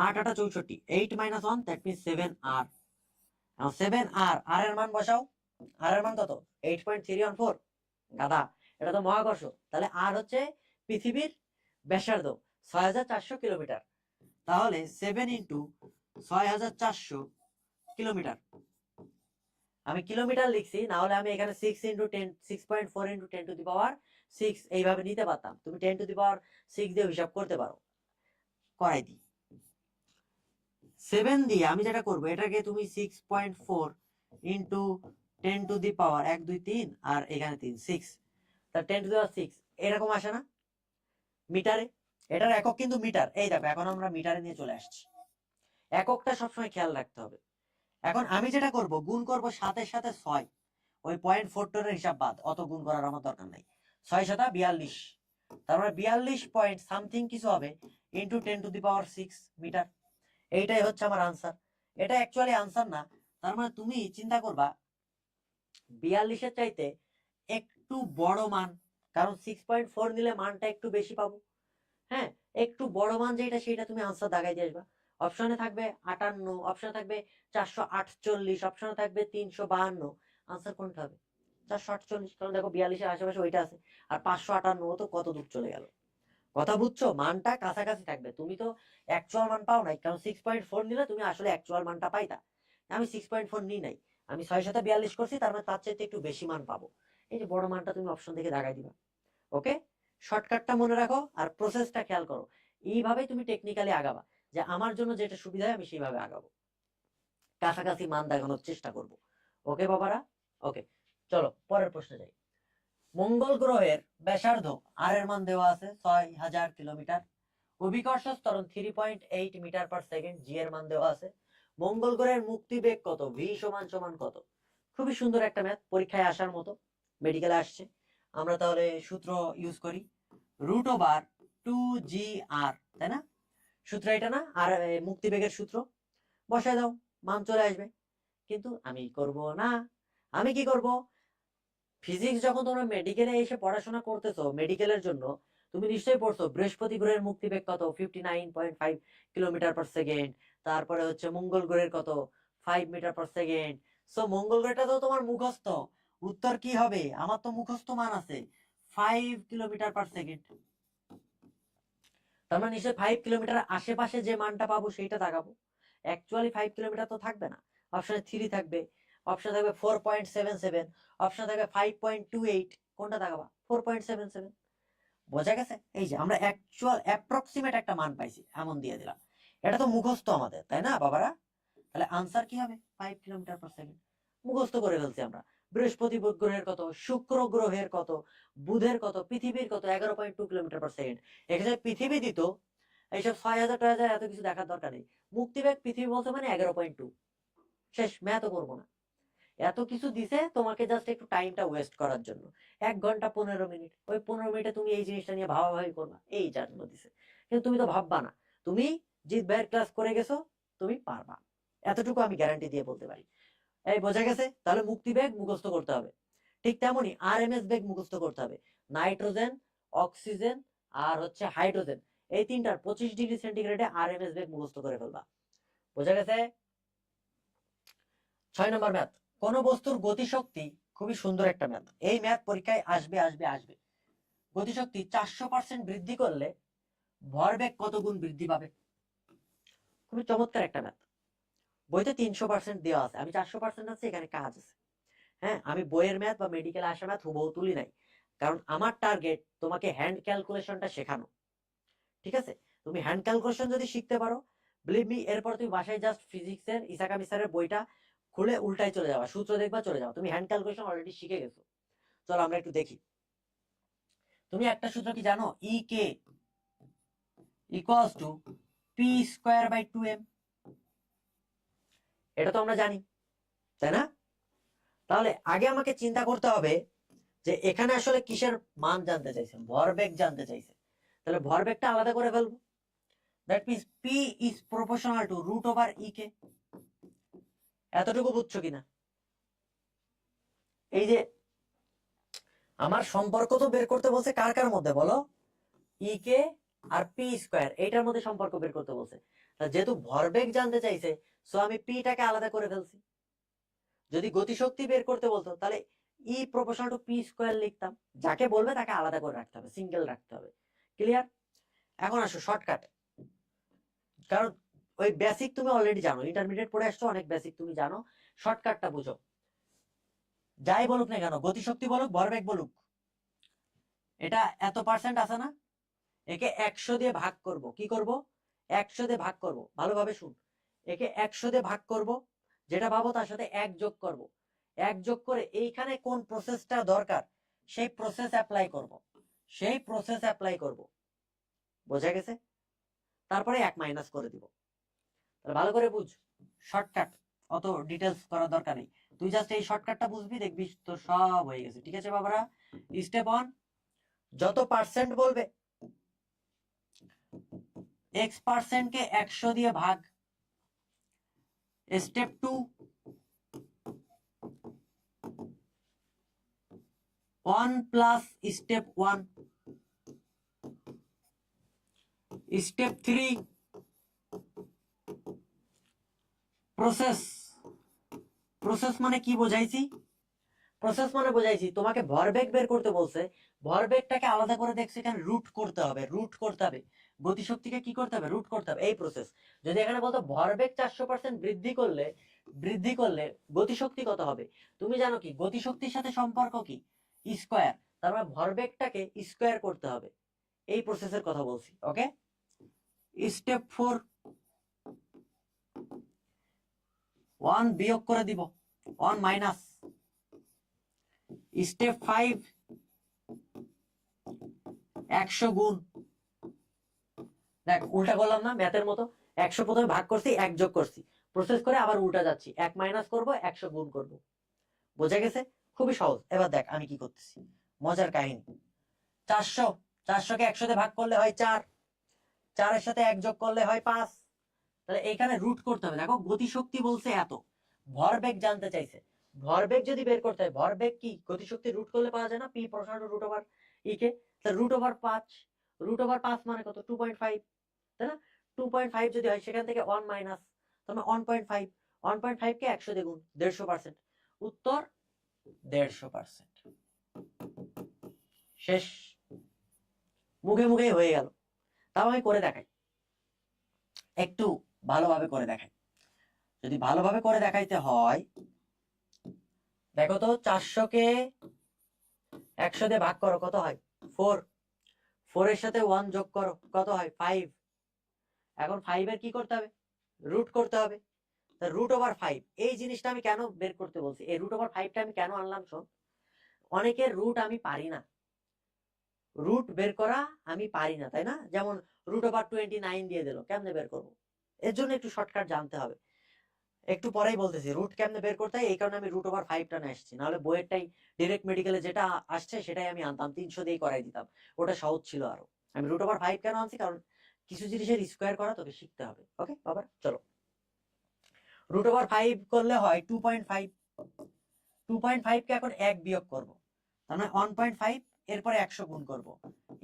8 8 64, 8 minus 1, that means 7r। 7r, r এর মান বসাও। r এর মান কত? 8.314। গাধা, এটা তো মহাকর্ষ। তাহলে r হচ্ছে পৃথিবীর ব্যাসার্ধ, 6400 কিলোমিটার। তাহলে 7 ইন্টু 6400 কিলোমিটার। আমি কিলোমিটার লিখছি, না হলে আমি এখানে 6 into 10, 6.4 into 10 to the power 6 এইভাবে নিতে পারতাম। তুমি 10 টু দি পাওয়ার 6 দিয়ে হিসাব করতে পারো, করাই দিই। 7 দিয়ে আমি যেটা করবো, এটাকে তুমি 6.4 ইন্টু 10 টু দি পাওয়ার 1 2 3, আর এখানে 3 6, তা 10 টু দি পাওয়ার 6 এরকম আসে না মিটারে? এটার একক কিন্তু মিটার। এই দেখো, এখন আমরা মিটারে নিয়ে চলে আসছি। এককটা সবসময় খেয়াল রাখতে হবে। এখন আমি যেটা করব, গুণ করব 7 সাথে 6, ওই 0.4 এর হিসাব বাদ, অত গুণ করার আমার দরকার নাই। 6 7 42, তারপরে 42 পয়েন্ট সামথিং কিছু হবে, into 10 to the power 6 metre. এইটাই হচ্ছে আমার আনসার। এটা অ্যাকচুয়ালি আনসার না। তার মানে তুমি চিন্তা করবা 42-এর চাইতে একটু বড় মান, কারণ 6.4 নিলে মানটা একটু বেশি পাবো। হ্যাঁ, একটু বড় মান যেটা সেটা তুমি আনসার দাগাই দিয়ে আসবা। অপশনে থাকবে 58, অপশনে থাকবে 448, অপশনে থাকবে 352। আনসার কোনটা হবে? 448, কারণ দেখো 42-এর আশেপাশে ওইটা আছে। আর 558 তো কত দূর চলে গেল। কথা বুঝছো? মানটা কাছাকাছি থাকবে। তুমি তো অ্যাকচুয়াল মান পাও নাই, কারণ 6.4 নিলে তুমি আসলে অ্যাকচুয়াল মানটা পাইতা। আমি 6.4 নিই নাই, আমি 642 করছি, তার মানে তার চাইতে একটু বেশি মান পাবো। এই যে বড় মানটা তুমি অপশন থেকে দাগাই দিবা। ওকে, শর্টকাটটা মনে রাখো আর প্রসেসটা খেয়াল করো। এইভাবেই তুমি টেকনিক্যালি আগাবা, যে আমার জন্য যেটা সুবিধা হয় আমি সেইভাবে আগাবো, কাছাকাছি মান দেখানোর চেষ্টা করব। ওকে বাবারা? ওকে, চলো পরের প্রশ্নে যাই। মঙ্গল গ্রহের ব্যাসার্ধ আর এর মান দেওয়া আছে 6000 কিলোমিটার। অভিকর্ষ ত্বরণ 3.8 মিটার পার সেকেন্ড, জি এর মান দেওয়া আছে। মঙ্গল গ্রহের মুক্তিবেগ কত, ভি সমান সমান কত? খুবই সুন্দর একটা ম্যাথ, পরীক্ষায় আসার মতো, মেডিকেলে আসছে। আমরা তাহলে সূত্র ইউজ করি, √2GR, তাই না? সূত্র এটা না? আর মুক্তিবেগের সূত্র বসায় দাও, মান চলে আসবে। কিন্তু আমি করব না। আমি কি করব? ফিজিক্স যখন তোমরা মেডিকেলে এসে পড়াশোনা করতেছো, মেডিকেলের জন্য তুমি নিশ্চয়ই পড়ছো বৃহস্পতি গ্রহের মুক্তিবেগ কত, 59.5 কিলোমিটার পার সেকেন্ড। তারপরে হচ্ছে মঙ্গল গ্রহের কত, 5 মিটার পার সেকেন্ড। সো মঙ্গল গ্রহটা তো তোমার মুখস্থ। উত্তর কি হবে? আমার তো মুখস্থ মান আছে 5 কিলোমিটার পার সেকেন্ড। তার মানে নিশ্চয়ই 5 কিলোমিটার আশেপাশে যে মানটা পাবো সেইটা তাকাবো। অ্যাকচুয়ালি 5 কিলোমিটার তো থাকবে না। অপশনে 3 থাকবে, অপশন থাকবে 4.77, অপশন থাকবে 5.28। কোনটা তাকাবা? 4.77। বোঝা গেছে? এই যে আমরা অ্যাকচুয়াল অ্যাপ্রক্সিমেট একটা মান পাইছি, এমন দিয়ে দিলাম। এটা তো মুখস্থ আমাদের, তাই না বাবারা? তাহলে আনসার কি হবে? 5 কিলোমিটার পার সেকেন্ড। মুখস্থ করে ফেলছি আমরা। বৃহস্পতি গ্রহের কত, শুক্র গ্রহের কত, বুধের কত, পৃথিবীর কত, 11.2 কিলোমিটার পার সেকেন্ড। এখানে পৃথিবী দিত, এইসব 6000 এত কিছু দেখার দরকার নেই। মুক্তিবেগ পৃথিবী বলতে মানে 11.2। শেষ, ম্যাথও করবো না। এত কিছু দিছে তোমাকে জাস্ট একটু টাইমটা ওয়েস্ট করার জন্য। 1 ঘন্টা 15 মিনিট, ওই 15 মিনিটে তুমি এই জিনিসটা নিয়ে ভাবাভাবি করবা, এই জন্য দিছে। কিন্তু তুমি তো ভাববা না। তুমি জিৎ ভাইয়ের ক্লাস করে গেছো, তুমি পারবা, এতটুকু আমি গ্যারান্টি দিয়ে বলতে পারি। এই বোঝা গেছে? তাহলে মুক্তিবেগ মুখস্থ করতে হবে। ঠিক তেমনি আরএমএস বেগ মুখস্থ করতে হবে। নাইট্রোজেন, অক্সিজেন আর হচ্ছে হাইড্রোজেন, এই তিনটার 25 ডিগ্রি সেন্টিগ্রেডে আরএমএস বেগ মুখস্থ করে ফেলবা। বোঝা গেছে? 6 নম্বর ম্যাথ, কোন বস্তুর গতিশক্তি, খুবই সুন্দর একটা ম্যাথ, এই ম্যাথ পরীক্ষায় আসবে আসবে আসবে। গতিশক্তি 400% বৃদ্ধি করলে ভরবেগ কত গুণ বৃদ্ধি পাবে? খুবই চমৎকার একটা ম্যাথ। বইতে 300% দেওয়া আছে, আমি 400% আছে, এখানে কাজ আছে। হ্যাঁ, আমি বইয়ের ম্যাথ বা মেডিকেল আসা ম্যাথ হুবহু তুলি নাই, কারণ আমার টার্গেট তোমাকে হ্যান্ড ক্যালকুলেশনটা শেখানো। ঠিক আছে? তুমি হ্যান্ড ক্যালকুলেশন যদি শিখতে পারো, বিলিভ মি, এরপর তুমি বাসায় জাস্ট ফিজিক্সের ইসাকামি স্যারের বইটা খুলে উল্টাই চলে যাওয়া, সূত্র দেখবা, চলে যাওয়া, তুমি হ্যান্ড ক্যালকুলেশন অলরেডি শিখে গেছো। চলো আমরা একটু দেখি। তুমি একটা সূত্র কি জানো? E K equals to P square by 2m। এটা তো আমরা জানি, তাই না? তাহলে আগে আমাকে চিন্তা করতে হবে যে এখানে আসলে কিসের মান জানতে চাইছে, ভরবেগ জানতে চাইছে। তাহলে ভরবেগটা আলাদা করে ফেলবো। That means P is proportional to √e কে। এতটুকু বুঝছো কিনা? এই যে আমার সম্পর্ক তো বের করতে বলছে কার কার মধ্যে বলো? ই কে আর পি স্কোয়ার, এইটার মধ্যে সম্পর্ক বের করতে বলছে। যেহেতু ভরবেগ জানতে চাইছে, সো আমি পিটাকে আলাদা করে ফেলছি। যদি গতিশক্তি বের করতে বলতো তাহলে ই প্রপোর্শনাল টু পি স্কোয়ার লিখতাম। যাকে বলবে তাকে আলাদা করে রাখতে হবে, সিঙ্গেল রাখতে হবে। ক্লিয়ার? এখন আসো শর্টকাট, কারণ ওই বেসিক তুমি অলরেডি জানো, ইন্টারমিডিয়েট পড়ে আসছো, অনেক বেসিক তুমি জানো। শর্টকাটটা বুঝো। যাই বলুক না কেন, গতিশক্তি বলুক, ভরবেগ বলুক, এটা এত পার্সেন্ট আছে না, একে 100 দিয়ে ভাগ করব। কি করব? 100 দিয়ে ভাগ করব। ভালোভাবে শুন, একে 100 দিয়ে ভাগ করব, যেটা পাবো তার সাথে 1 যোগ করব। 1 যোগ করে এইখানে কোন প্রসেসটা দরকার সেই প্রসেস অ্যাপ্লাই করব, সেই প্রসেস অ্যাপ্লাই করব। বোঝা গেছে? তারপরে 1 মাইনাস করে দিব। তাহলে ভালো করে বুঝ, শর্টকাট, অত ডিটেলস করার দরকার নেই। তুই জাস্ট এই শর্টকাটটা বুঝবি, দেখবি তো সব হয়ে গেছে। ঠিক আছে বাবারা? স্টেপ 1, যত পার্সেন্ট বলবে x পার্সেন্ট কে 100 দিয়ে ভাগ, step 2 1 plus step 1, step 3 process. Process মানে কি বোঝাইছি? প্রসেস মানে বোঝাইছি তোমাকে ভরবেগ বের করতে বলছে, ভরবেগটাকে আলাদা করে দেখছে এখানে রুট করতে হবে, রুট করতে হবে, গতিশক্তিকে কি করতে হবে, রুট করতে হবে, এই প্রসেস। যদি এখানে বলতো ভরবেগ 400% বৃদ্ধি করলে গতিশক্তি কত হবে, তুমি জানো কি গতিশক্তির সাথে সম্পর্ক কি, স্কয়ার, তার মানে ভরবেগটাকে স্কয়ার করতে হবে, এই প্রসেসের কথা বলছি। ওকে, স্টেপ 4 1 বিয়োগ করে দিব, 1 মাইনাস। স্টেপ 5 100 গুণ, দেখ উল্টা করলাম না ম্যাথের মতো, 100 প্রথমে ভাগ করছি, 1 যোগ করছি, প্রসেস করে আবার উল্টা যাচ্ছি, 1 মাইনাস করব, 100 গুণ করব। বোঝা গেছে? খুবই সহজ। এবার দেখ আমি কি করতেছি, মজার কাহিনী। 400 কে 100 দিয়ে ভাগ করলে হয় 4, 4 এর সাথে 1 যোগ করলে হয় 5, তাহলে এখানে রুট করতে হবে। দেখো গতিশক্তি বলছে এত, ভরবেগ জানতে চাইছে, ভরবেগ যদি বের করতে হয়, ভরবেগ কি গতিশক্তি রুট করলে পাওয়া যায় না, পি প্রসারণ রুট ওভার ই কে, তাহলে √5, √5 মানে কত 2.5, তাই না? 2.5 যদি হয় সেখান থেকে 1 মাইনাস, তাহলে 1.5, 1.5 কে 100 দিয়ে গুণ, 150%, উত্তর 150%। শেষ, মুখে মুখেই হয়ে গেল। তাও আমি করে দেখাই, একটু ভালোভাবে করে দেখাই। যদি ভালোভাবে করে দেখাইতে হয়, দেখো তো 400 কে 100 দিয়ে ভাগ করো, কত হয় 4, 4 এর সাথে 1 যোগ করো, কত হয় 5। এখন 5 এর কি করতে হবে, রুট করতে হবে, √5। এই জিনিসটা আমি কেন বের করতে বলছি, এই √5টা আমি কেন আনলাম শোন, অনেকের রুট আমি পারি না, রুট বের করা আমি পারি না, তাই না? যেমন √29 দিয়ে দিল, কেমনে বের করবো? এর জন্য একটু শর্টকাট জানতে হবে, একটু পরেই বলতেছি রুট কেমনে বের করতে হয়। এই কারণে আমি √5টা নিয়ে আসছি, নাহলে বইয়েরটাই ডিরেক্ট মেডিকেলে যেটা আসছে সেটাই আমি আনতাম, 300 দিয়ে করাই দিতাম, ওটা সহজ ছিল আরো। আমি √5 কেন আনছি, কারণ কিছু জিনিসের স্কোয়ার করা তোকে শিখতে হবে। ওকে বাবা, চলো √5 করলে হয় 2.5, 2.5 কে এখন 1 বিয়োগ করব, তার মানে 1.5, এরপরে 100 গুণ করব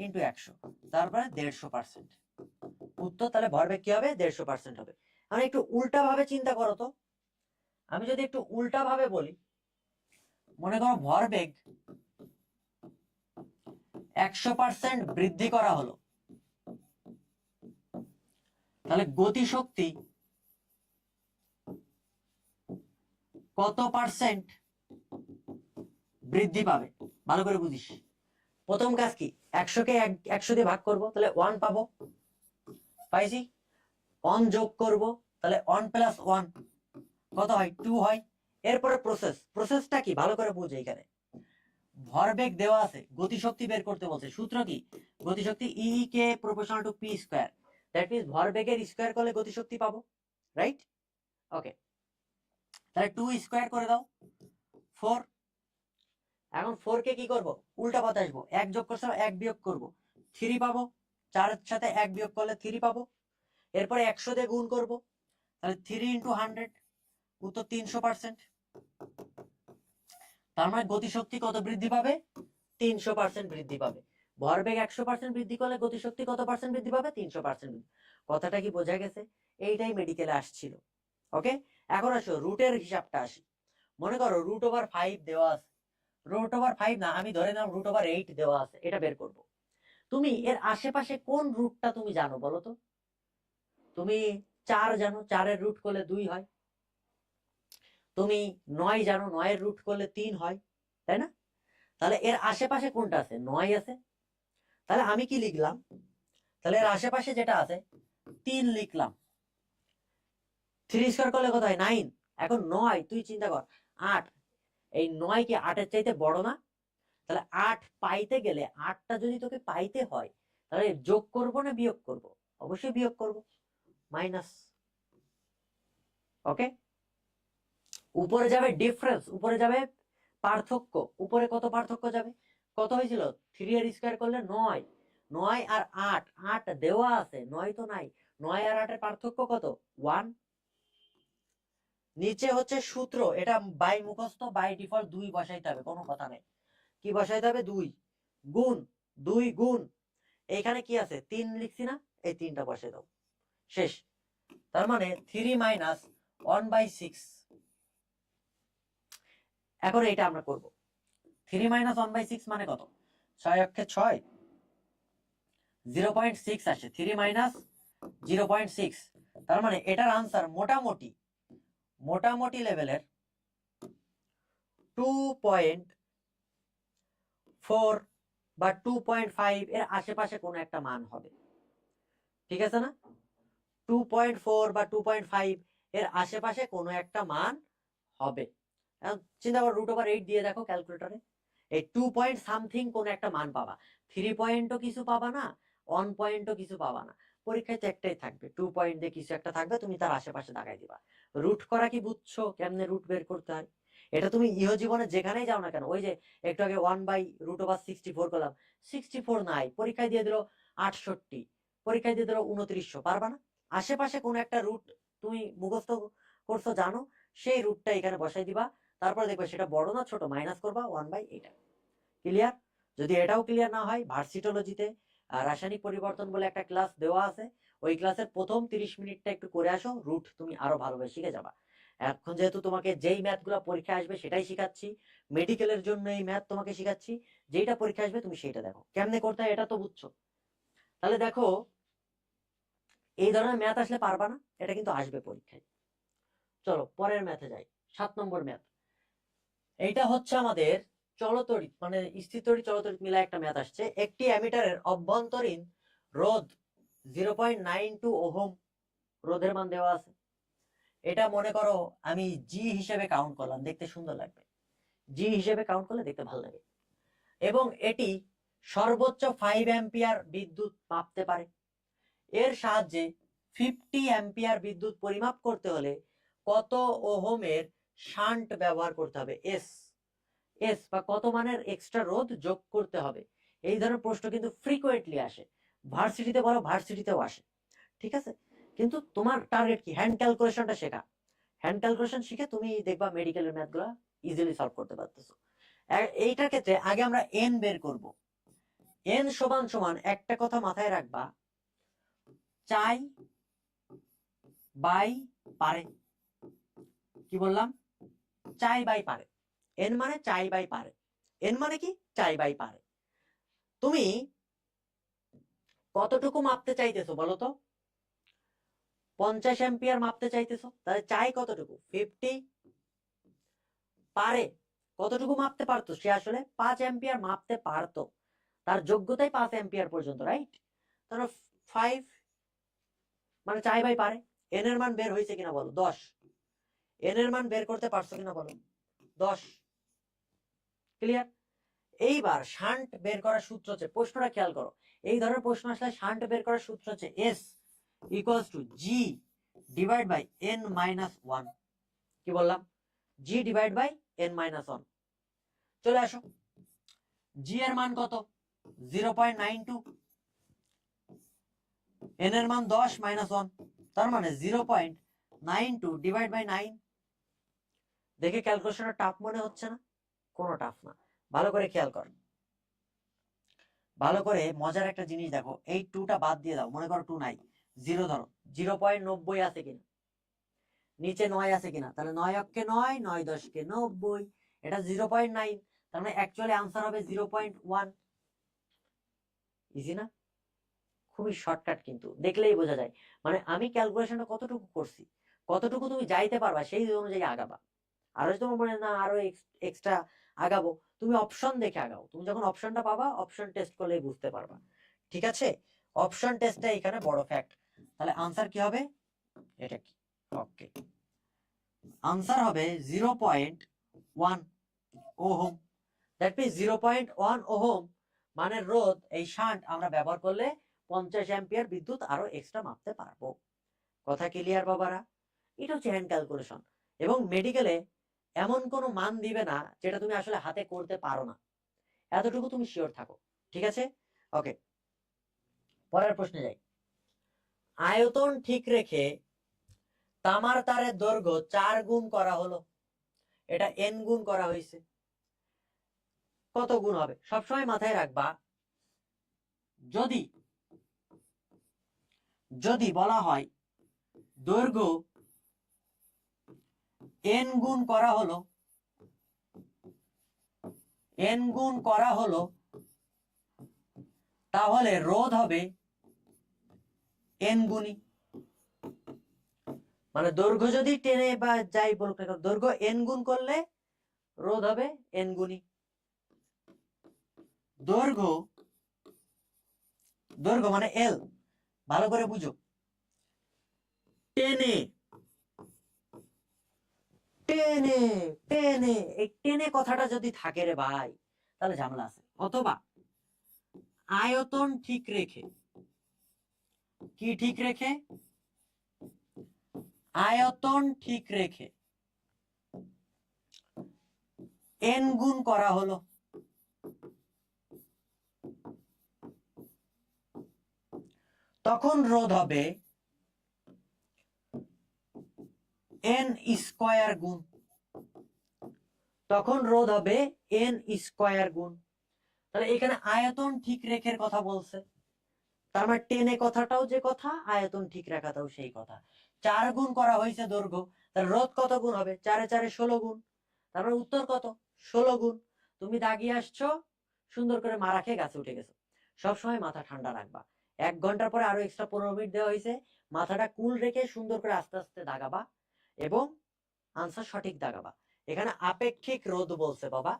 ইন্টু 100, তারপরে 150%, উত্তর তাহলে ভরবেগ কি হবে, 150% হবে। আমি একটু উল্টা ভাবে চিন্তা করো তো, আমি যদি একটু উল্টা ভাবে বলি, মনে করো ভরবেগ 100% বৃদ্ধি করা হলো, তাহলে গতিশক্তি কত পার্সেন্ট বৃদ্ধি পাবে, ভালো করে বুঝিস। প্রথম কাজ কি, 100 কে 100 দিয়ে ভাগ করব, তাহলে 1 পাবো, পাইছি। 1 যোগ করব, তাহলে 1 প্লাস 1 কত হয় 2 হয়। এরপরে প্রসেসটা কি ভালো করে বুঝে, এখানে ভরবেগ দেওয়া আছে, গতিশক্তি বের করতে বলছে, সূত্র কি, গতিশক্তি E K proportional to P square, that means ভরবেগের স্কয়ার করলে গতিশক্তি পাবো, রাইট? ওকে, তাহলে 2 স্কয়ার করে দাও 4। এখন 4 কে কি করব, উল্টা পাতে আসবো, 1 যোগ করতে 1 বিয়োগ করব, 3 পাবো, 4 এর সাথে 1 বিয়োগ করলে 3 পাবো, এরপরে 100 দিয়ে গুণ করব, তাহলে 3 × 100, উত্তর 300%। তার মানে গতিশক্তি কত বৃদ্ধি পাবে, 300% বৃদ্ধি পাবে। ভরবেগ 100% বৃদ্ধি করলে গতিশক্তি কত পার্সেন্ট বৃদ্ধি পাবে, 300%। কথাটা কি বোঝা গেছে? এইটাই মেডিকেলে আসছিল। ওকে, এখন আসো রুটের হিসাবটা আসি। মনে করো √5 দেওয়া আছে, √5 না, আমি ধরে নাও √8 দেওয়া আছে, এটা বের করব। তুমি এর আশেপাশে কোন রুটটা তুমি জানো বলো তো? তুমি 4 জানো, 4 এর রুট করলে 2 হয়। তুমি 9 জানো, 9 এর রুট করলে 3 হয়, তাই না? তাহলে এর আশেপাশে কোনটা আছে, 9 আছে। তাহলে আমি কি লিখলাম, তাহলে এর আশেপাশে যেটা আছে 3 লিখলাম, 3 স্কয়ার করলে কত হয় 9। এখন 9 তুই চিন্তা কর, 8, এই 9 কি 8 এর চাইতে বড় না? তাহলে 8 পাইতে গেলে, 8টা যদি তোকে পাইতে হয়, তাহলে যোগ করব না বিয়োগ করব? অবশ্যই বিয়োগ করব, মাইনাস। ওকে, উপরে যাবে ডিফারেন্স, উপরে যাবে পার্থক্য, উপরে কত পার্থক্য যাবে, কত হয়েছিল 3 এর স্কয়ার করলে 9, 9 আর 8, 8 দেওয়া আছে 9 তো নাই, 9 আর 8 এর পার্থক্য কত 1, নিচে হচ্ছে সূত্র, এটা বাই মুখস্থ, বাই ডিফল্ট 2 বসাইতে হবে, কোনো কথা নেই। কি বসাইতে হবে? 2 গুণ 2 গুণ এইখানে কি আছে 3 লিখছি না, এই 3টা বসাই দাও, শেষ। তার মানে 3 মাইনাস 1/6। এখন এটা আমরা করব। 3 মাইনাস 1/6 মানে কত? 6 অক্ষে 6, 0.6 আসে। 3 মাইনাস 0.6, তার মানে এটার আনসার মোটামুটি মোটামুটি লেভেলের 2.4 বা 2.5 এর আশেপাশে কোনো একটা মান হবে, ঠিক আছে না? 2.4 বা 2.5 এর আশেপাশে কোনো একটা মান হবে। চিন্তা করো, √8 দিয়ে দেখো ক্যালকুলেটরে, এই 2 পয়েন্ট সামথিং কোন একটা মান পাবা। 3 পয়েন্টও কিছু পাবা না, 1 পয়েন্টও কিছু পাবা না, পরীক্ষায় তো একটাই থাকবে, 2 পয়েন্ট দিয়ে কিছু একটা থাকবে, তুমি তার আশেপাশে দাগাই দিবা। রুট করা কি বুঝছো কেমনে রুট বের করতে হয়? এটা তুমি ইহ জীবনে যেখানেই যাও না কেন, ওই যে একটু আগে 1/√64 করলাম, 64 নাই, পরীক্ষায় দিয়ে দিল 68, পরীক্ষায় দিয়ে দিল 2900, পারবা না? আশেপাশে কোন একটা রুট তুমি মুখস্থ করছো, জানো, সেই রুটটা এখানে বসাই দিবা, তারপর দেখবে সেটা বড় না ছোট, মাইনাস করবা 1/8। ক্লিয়ার? যদি এটাও ক্লিয়ার না হয়, ভার্সিটোলজিতে রাসায়নিক পরিবর্তন বলে একটা ক্লাস দেওয়া আছে, ওই ক্লাসের প্রথম 30 মিনিটটা একটু করে আসো, রুট তুমি আরো ভালোভাবে শিখে যাবা। এখন যেহেতু তোমাকে যেই ম্যাথগুলো পরীক্ষা আসবে সেটাই শিখাচ্ছি, মেডিকেলের জন্য এই ম্যাথ তোমাকে শিখাচ্ছি, যেটা পরীক্ষা আসবে তুমি সেটা দেখো কেমনে করতে হয়, এটা তো বুঝছো। তাহলে দেখো, এই ধরনের ম্যাথ আসলে পারবা না, এটা কিন্তু আসবে পরীক্ষায়। চলো পরের ম্যাথে যাই, 7 নম্বর ম্যাথ। এইটা হচ্ছে আমাদের চলতরিৎ, মানে স্থিরতড়িৎ চলতরিৎ মিলা একটা ম্যাথ আসছে। একটি অ্যামিটারের অভ্যন্তরীণ রোধ 0.92 ওহম রোধের মান দেওয়া আছে। এটা মনে করো আমি জি হিসেবে কাউন্ট করলাম, দেখতে সুন্দর লাগবে, জি হিসেবে কাউন্ট করলে দেখতে ভালো লাগে। এবং এটি সর্বোচ্চ 5 অ্যাম্পিয়ার বিদ্যুৎ মাপতে পারে। এর সাহায্যে 50 অ্যাম্পিয়ার বিদ্যুৎ পরিমাপ করতে হলে কত ওহমের শান্ট ব্যবহার করতে হবে, এস বা কত মানের এক্সট্রা রোধ যোগ করতে হবে। এই ধরনের প্রশ্ন কিন্তু ফ্রিকোয়েন্টলি আসে, ভার্সিটিতে বলো, ভার্সিটিতেও আসে, ঠিক আছে? কিন্তু তোমার টার্গেট কি? হ্যান্ড ক্যালকুলেশনটা শেখা। হ্যান্ড ক্যালকুলেশন শিখে তুমি দেখবা মেডিকেলের ম্যাথগুলো ইজিলি সলভ করতে পারতেছো। এইটার ক্ষেত্রে আগে আমরা এন বের করব। এন সমান সমান একটা কথা মাথায় রাখবা, চাই বাই পারে। কি বললাম? চাই বাই পারে। এন মানে চাই বাই পারে। এন মানে কি? চাই বাই পারে। তুমি কতটুকু মাপতে চাইতেছো বলো তো? 50 অ্যাম্পিয়ার মাপতে চাইতেছো, তাহলে চাই কতটুকু? 50। পারে কতটুকু মাপতে পারতো? সে আসলে 5 অ্যাম্পিয়ার মাপতে পারতো, তার যোগ্যতাই 5 অ্যাম্পিয়ার পর্যন্ত, রাইট? তাহলে 5 মানে চাই বাই পারে। এন এর মান বের হয়েছে কিনা বলো? 10। এন এর মান বের করতে পারছো কিনা বলো? 10। ক্লিয়ার? এইবার শান্ট বের করার সূত্র হচ্ছে, প্রশ্নটা খেয়াল করো, এই ধরনের প্রশ্ন আসলে শান্ট বের করার সূত্র হচ্ছে S equals to G divide by N minus 1। কি বললাম? G divide by N minus 1। চলে আসো, জি এর মান কত? 0.92, এন এর মান 10 মাইনাস 1, তার মানে 0.92 ডিভাইড বাই 9। দেখে ক্যালকুলেশনটা টাফ মনে হচ্ছে না? কোনো টাফ না। ভালো করে খেয়াল কর, ভালো করে মজার একটা জিনিস দেখো, এই 2টা বাদ দিয়ে দাও, মনে করো 2 নাই, 0 ধরো। 0.90 আছে কিনা? নিচে 9 আছে কিনা? তাহলে 9 অক্ষে 9, 9 10কে 90, এটা 0.9, তার মানে অ্যাকচুয়ালি আনসার হবে 0.1। ইজি না? খুবই শর্টকাট, কিন্তু দেখলেই বোঝা যায় মানে আমি ক্যালকুলেশনটা কতটুকু করছি, কতটুকু তুমি যাইতে পারবা সেই অনুযায়ী আগাবা। আরো যদি তোমার মনে না আরো এক্সট্রা আগাবো, তুমি অপশন দেখে আগাও, তুমি যখন অপশনটা পাবা অপশন টেস্ট করলেই বুঝতে পারবা, ঠিক আছে? অপশন টেস্টটা এখানে বড় ফ্যাক্ট। তাহলে আনসার কি হবে? এটা কি? ওকে, আনসার হবে 0.1 ওহম। দ্যাট মিনস 0.1 ওহম মানের রোধ এই শান্ট আমরা ব্যবহার করলে 50 অ্যাম্পিয়ার বিদ্যুৎ আরো এক্সট্রা মাপতে পারবো। কথা ক্লিয়ার বাবারা? এটা হচ্ছে হ্যান্ড ক্যালকুলেশন। এবং মেডিকেলে এমন কোনো মান দিবে না যেটা তুমি আসলে হাতে করতে পারো না, এতটুকু তুমি শিওর থাকো, ঠিক আছে? ওকে, পরের প্রশ্নে যাই। আয়তন ঠিক রেখে তামার তারের দৈর্ঘ্য 4 গুণ করা হলো, এটা n গুণ করা হয়েছে, কত গুণ হবে? সবসময় মাথায় রাখবা, যদি যদি বলা হয় দৈর্ঘ্য n গুণ করা হলো, n গুণ করা হলো, তাহলে রোধ হবে n গুণী। মানে দৈর্ঘ্য যদি টেনে বা যাই বলুক না, দৈর্ঘ্য n গুণ করলে রোধ হবে n গুণী। দৈর্ঘ্য দৈর্ঘ্য মানে L, ভালো করে বুঝো। টেনে টেনে টেনে এই টেনে কথাটা যদি থাকে রে ভাই, তাহলে ঝামেলা আছে। অথবা আয়তন ঠিক রেখে, কি ঠিক রেখে? আয়তন ঠিক রেখে n গুণ করা হলো, তখন রোধ হবে n স্কয়ার গুণ, তখন রোধ হবে n স্কয়ার গুণ। তাহলে এখানে আয়তন ঠিক রেখের কথা বলছে, তার মানে টেনে কথাটাও যে কথা, আয়তন ঠিক রাখাটাও সেই কথা। 4 গুণ করা হয়েছে দৈর্ঘ্য, তাহলে রোধ কত গুণ হবে? 4 এ 4 16 গুণ। তারপরে উত্তর কত? 16 গুণ। তুমি দাগিয়ে আসছো, সুন্দর করে মারা খেয়ে গাছে উঠে গেছো। সবসময় মাথা ঠান্ডা রাখবা। 1 ঘন্টার পরে আরো এক্সট্রা 15 মিনিট দেওয়া হয়েছে, মাথাটা কুল রেখে সুন্দর করে আস্তে আস্তে দাগাবা এবং আনসার সঠিক দাগাবা। এখানে আপেক্ষিক রোধ বলছে বাবা।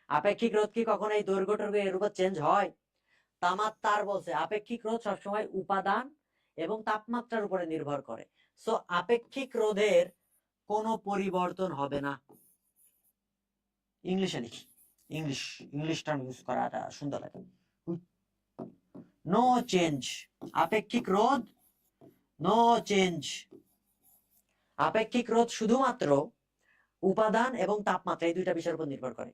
আপেক্ষিক রোধ কি কখনো এই দৈর্ঘ্য টর্ঘ্য এর উপর চেঞ্জ হয়? তামার তার বলছে আপেক্ষিক রোধ সবসময় উপাদান এবং তাপমাত্রার উপরে নির্ভর করে। সো আপেক্ষিক রোধের কোনো পরিবর্তন হবে না। ইংলিশে লিখি, ইংলিশ টার্ম ইউজ করাটা সুন্দর লাগে। নো চেঞ্জ, আপেক্ষিক রোধ নো চেঞ্জ। আপেক্ষিক রোধ শুধুমাত্র উপাদান এবং তাপমাত্রা এই দুইটা বিষয়ের উপর নির্ভর করে।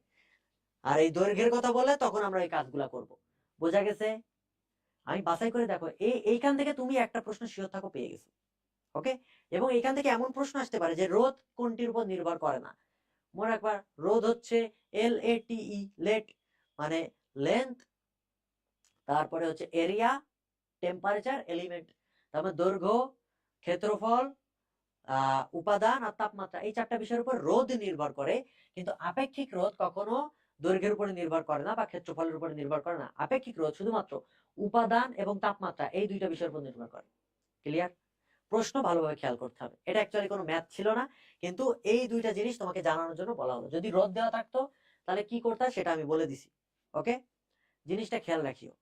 আর এই দৈর্ঘ্যের কথা বলে তখন আমরা এই কাজগুলা করব। বোঝা গেছে? আমি বাছাই করে দেখো, এইখান থেকে তুমি একটা প্রশ্ন শিওর থাকো পেয়ে গেছো। ওকে, এবং এইখান থেকে এমন প্রশ্ন আসতে পারে যে রোধ কোনটির উপর নির্ভর করে না। মনে রাখবা, রোধ হচ্ছে LATE, লেট মানে লেন্থ, তারপরে হচ্ছে এরিয়া, টেম্পারেচার, এলিমেন্ট। তারপরে দৈর্ঘ্য, ক্ষেত্রফল, উপাদান আর তাপমাত্রা, এই 4টা বিষয়ের উপর রোধ নির্ভর করে। কিন্তু আপেক্ষিক রোধ কখনো দৈর্ঘ্যের উপরে নির্ভর করে না বা ক্ষেত্রফলের উপরে নির্ভর করে না। আপেক্ষিক রোধ শুধুমাত্র উপাদান এবং তাপমাত্রা এই দুইটা বিষয়ের উপর নির্ভর করে। ক্লিয়ার? প্রশ্ন ভালোভাবে খেয়াল করতে হবে। এটা অ্যাকচুয়ালি কোনো ম্যাথ ছিল না, কিন্তু এই দুইটা জিনিস তোমাকে জানানোর জন্য বলা হলো। যদি রোধ দেওয়া থাকতো তাহলে কি করতে সেটা আমি বলে দিছি। ওকে, জিনিসটা খেয়াল রাখিও।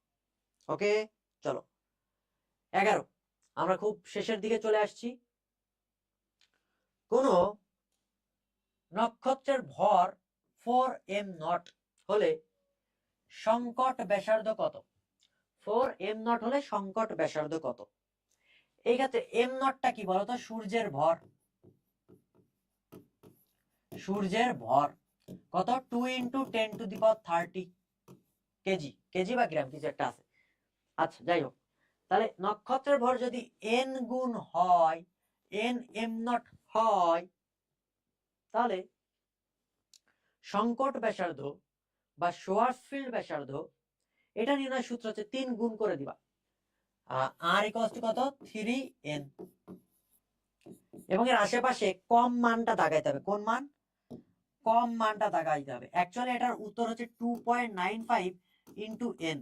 ওকে, চলো 11, আমরা খুব শেষের দিকে চলে আসছি। কোন নক্ষত্রের ভর 4m0 হলে সংকট ব্যাসার্ধ কত? 4m0 হলে সংকট ব্যাসার্ধ কত? এই ক্ষেত্রে m0টা কি বলতো? সূর্যের ভর। সূর্যের ভর কত? 2 × 10⁻30 কেজি, কেজি বা গ্রাম কিছু একটা আছে। আচ্ছা, যাই হোক, তাহলে নক্ষত্রের ভর যদি n গুণ হয়, nm0 হয়, তাহলে সংকট ব্যাসার্ধ বা শোয়ারফিল্ড ব্যাসার্ধ, এটা নির্ণয় সূত্র হচ্ছে 3 গুণ করে দিবা। r = কত? 3n। এবং এর আশেপাশে কম মানটা দাগাইতে হবে। কোন মান? কম মানটা দাগাইতে হবে। অ্যাকচুয়ালি এটার উত্তর হচ্ছে 2.95 × n।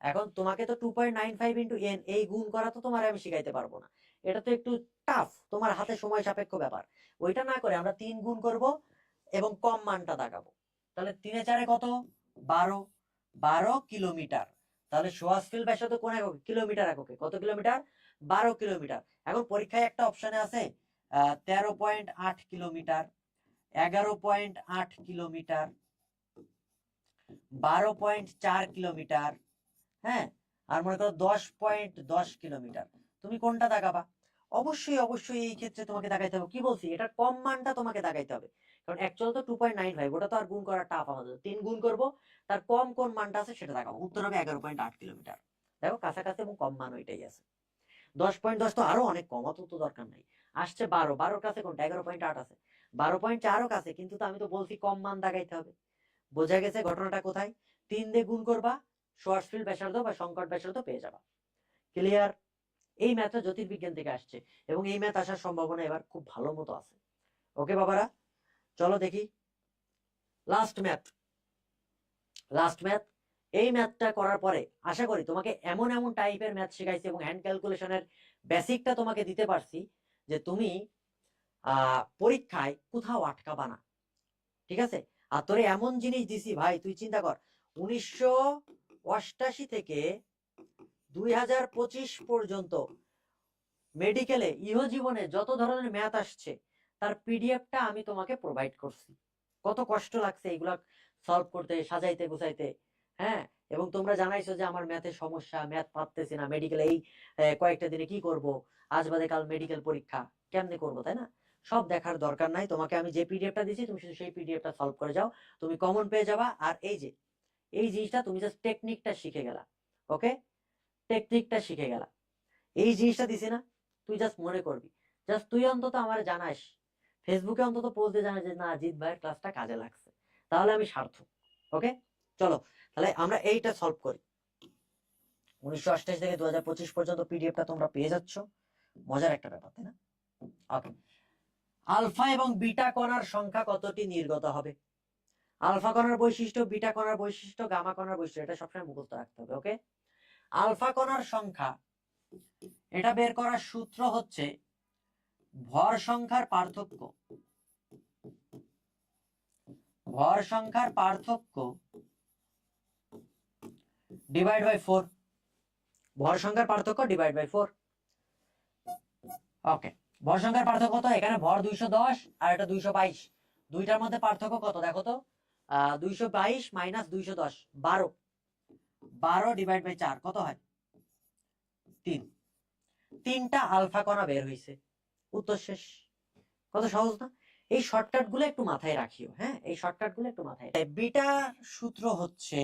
এখন তোমাকে তো 2.95 × n এই গুণ করা তো তোমার আমি শিখাইতে পারবো না, এটা তো একটু টাফ, তোমার হাতে সময় সাপেক্ষ ব্যাপার। ওইটা না করে আমরা 3 গুণ করব এবং কম মানটা দাগাবো। তাহলে 3 এ 4 কত? 12, 12 কিলোমিটার। তাহলে শোয়ারফিল্ড ব্যাসার্ধ কোন এককে? কিলোমিটার এককে। কত কিলোমিটার? 12 কিলোমিটার। এখন পরীক্ষায় একটা অপশনে আছে 13.8 কিলোমিটার, 11.8 কিলোমিটার, 12.4 কিলোমিটার, হ্যাঁ, আর মনে করো 10.10 কিলোমিটার। তুমি কোনটা দাগাবা? অবশ্যই অবশ্যই এই ক্ষেত্রে তোমাকে দাগাইতে হবে, কি বলছি, এটা কম মানটা তোমাকে দাগাইতে হবে। কারণ অ্যাকচুয়াল তো 2.95, ওটা তো আর গুণ করা টাফ আমাদের। 3 গুণ করব, তার কম কোন মানটা আছে সেটা দেখাবো। উত্তর হবে 11.8 কিলোমিটার। দেখো কাছাকাছি এবং কম মান ওইটাই আছে। 10.10 তো আরো অনেক কম, অত তো দরকার নাই। আসছে 12, 12-র কাছে কোনটা 11.8 আছে, 12.4ও কাছে, কিন্তু তো আমি তো বলছি কম মান দাগাইতে হবে। বোঝা গেছে ঘটনাটা কোথায়? 3 দিয়ে গুণ করবা, শর্টফিল্ড ব্যাসার্ধ বা সংকট ব্যাসার্ধ পেয়ে যাবা। ক্লিয়ার? এই ম্যাথটা জ্যোতির্বিজ্ঞান থেকে আসছে এবং এই ম্যাথ আসার সম্ভাবনা এবার খুব ভালো মতো আছে। ওকে বাবারা, চলো দেখি লাস্ট ম্যাথ। লাস্ট ম্যাথ, এই ম্যাথটা করার পরে আশা করি তোমাকে এমন এমন টাইপের ম্যাথ শেখাইছি এবং হ্যান্ড ক্যালকুলেশনের বেসিকটা তোমাকে দিতে পারছি যে তুমি পরীক্ষায় কোথাও আটকাবা না। ঠিক আছে? আর তোরে এমন জিনিস দিছি ভাই, তুই চিন্তা কর, 1988 থেকে 2025 পর্যন্ত মেডিকেলে ইহজীবনে যত ধরনের ম্যাথ আসছে তার পিডিএফটা আমি তোমাকে প্রোভাইড করছি। কত কষ্ট লাগছে এগুলা সলভ করতে, সাজাইতে গুছাইতে, হ্যাঁ। এবং তোমরা জানাইছো যে আমার ম্যাথের সমস্যা, ম্যাথ পারতেছি না, মেডিকেলে এই কয়েকটা দিনে কি করব, আজ বাদে কাল মেডিকেল পরীক্ষা, কেমনে করবো, তাই না? সব দেখার দরকার নাই, তোমাকে আমি যে পিডিএফটা দিছি তুমি শুধু সেই পিডিএফটা সলভ করে যাও, তুমি কমন পেয়ে যাবা। আর এই যে এই জিনিসটা তুমি জাস্ট টেকনিকটা শিখে গেলা। ওকে, টেকনিকটা শিখে গেলা, এই জিনিসটা দিছি না, তুই জাস্ট মনে করবি, জাস্ট তুই অন্তত আমার জানাস, ফেসবুকে অন্তত পোস্ট দিয়ে জানাস যে না জিৎ ভাইয়ের ক্লাসটা কাজে লাগছে, তাহলে আমি সার্থক। ওকে, চলো তাহলে আমরা এইটা সলভ করি। 1988 থেকে 2025 পর্যন্ত পিডিএফটা তোমরা পেয়ে যাচ্ছ, মজার একটা ব্যাপার, তাই না? ওকে, আলফা এবং বিটা কণার সংখ্যা কতটি নির্গত হবে? আলফা কণার বৈশিষ্ট্য, বিটা কণার বৈশিষ্ট্য, গামা কণার বৈশিষ্ট্য, এটা সবসময় মুখস্থ রাখতে হবে। ওকে, আলফা কণার সংখ্যা, এটা বের করার সূত্র হচ্ছে ভর সংখ্যার পার্থক্য, ভর সংখ্যার পার্থক্য ডিভাইড বাই 4, ভর সংখ্যার পার্থক্য ডিভাইড বাই 4। ওকে, ভর সংখ্যার পার্থক্য কত? এখানে ভর 210 আর এটা 222, দুইটার মধ্যে পার্থক্য কত দেখো তো? 222 মাইনাস 210, 12, 12 ডিভাইড বাই 4 কত হয়? 3। 3টা আলফা কণা বের হইছে, উত্তর শেষ। কত সহজ না? এই শর্টকাট গুলো একটু মাথায় রাখিও, হ্যাঁ, এই শর্টকাট গুলো একটু মাথায়। বিটা সূত্র হচ্ছে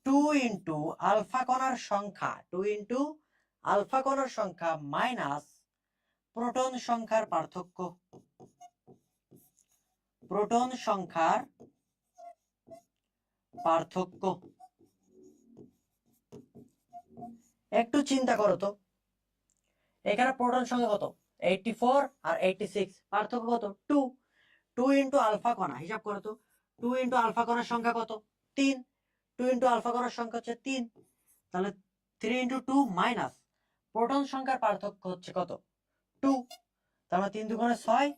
2 ইন্টু আলফা কণার সংখ্যা, 2 ইন্টু আলফা কণার সংখ্যা মাইনাস প্রোটন সংখ্যার পার্থক্য, প্রোটন সংখ্যার পার্থক্য। একটু চিন্তা করো তো, এখানে প্রোটন সংখ্যা কত? 84 আর 86, পার্থক্য কত? 2। 2 ইন্টু আলফা কণা, হিসাব করো তো, 2 ইন্টু আলফা কণার সংখ্যা কত? 3। 2 ইন্টু আলফা কণার সংখ্যা হচ্ছে 3, তাহলে 3 ইন্টু 2 মাইনাস প্রোটন সংখ্যার পার্থক্য হচ্ছে কত? 2। তার মানে 3 দুগুণে 6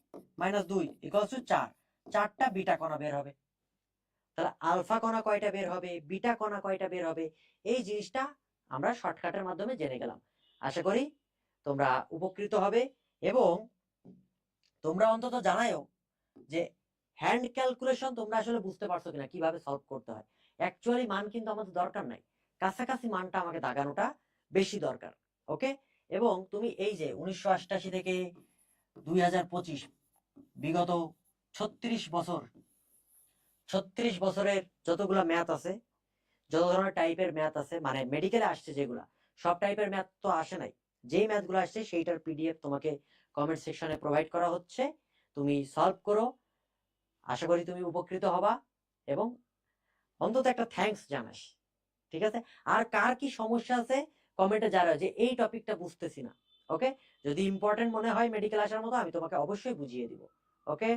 মাইনাস 2 ইকুয়ালস টু 4, 4টা বিটা কণা বের হবে। তাহলে আলফা কণা কয়টা বের হবে, বিটা কণা কয়টা বের হবে, এই জিনিসটা আমরা শর্টকাটের মাধ্যমে জেনে গেলাম। আশা করি তোমরা উপকৃত হবে এবং তোমরা অন্তত জানায়ও যে হ্যান্ড ক্যালকুলেশন তোমরা আসলে বুঝতে পারছো কিনা, কিভাবে সলভ করতে হয়। অ্যাকচুয়ালি মান কিন্তু আমাদের দরকার নাই, কাছাকাছি মানটা আমাকে দাগানোটা বেশি দরকার। ওকে, এবং তুমি এই যে 1988 থেকে 2025, বিগত 36 বছর, 36 বছরের যতগুলা ম্যাথ আছে, যত ধরনের টাইপের ম্যাথ আছে, মানে মেডিকেলে আসছে যেগুলা, সব টাইপের ম্যাথ তো আসে নাই, যেই ম্যাথগুলো আসছে সেইটার পিডিএফ তোমাকে কমেন্ট সেকশনে প্রোভাইড করা হচ্ছে, তুমি সলভ করো, আশা করি তুমি উপকৃত হবা এবং অন্তত একটা থ্যাঙ্কস জানাস। ঠিক আছে? আর কার কি সমস্যা আছে কমেন্টে জানাও যে এই টপিকটা বুঝতেছি না। ওকে, যদি ইম্পর্টেন্ট মনে হয় মেডিকেল আসার মতো, আমি তোমাকে অবশ্যই বুঝিয়ে দিব। ওকে।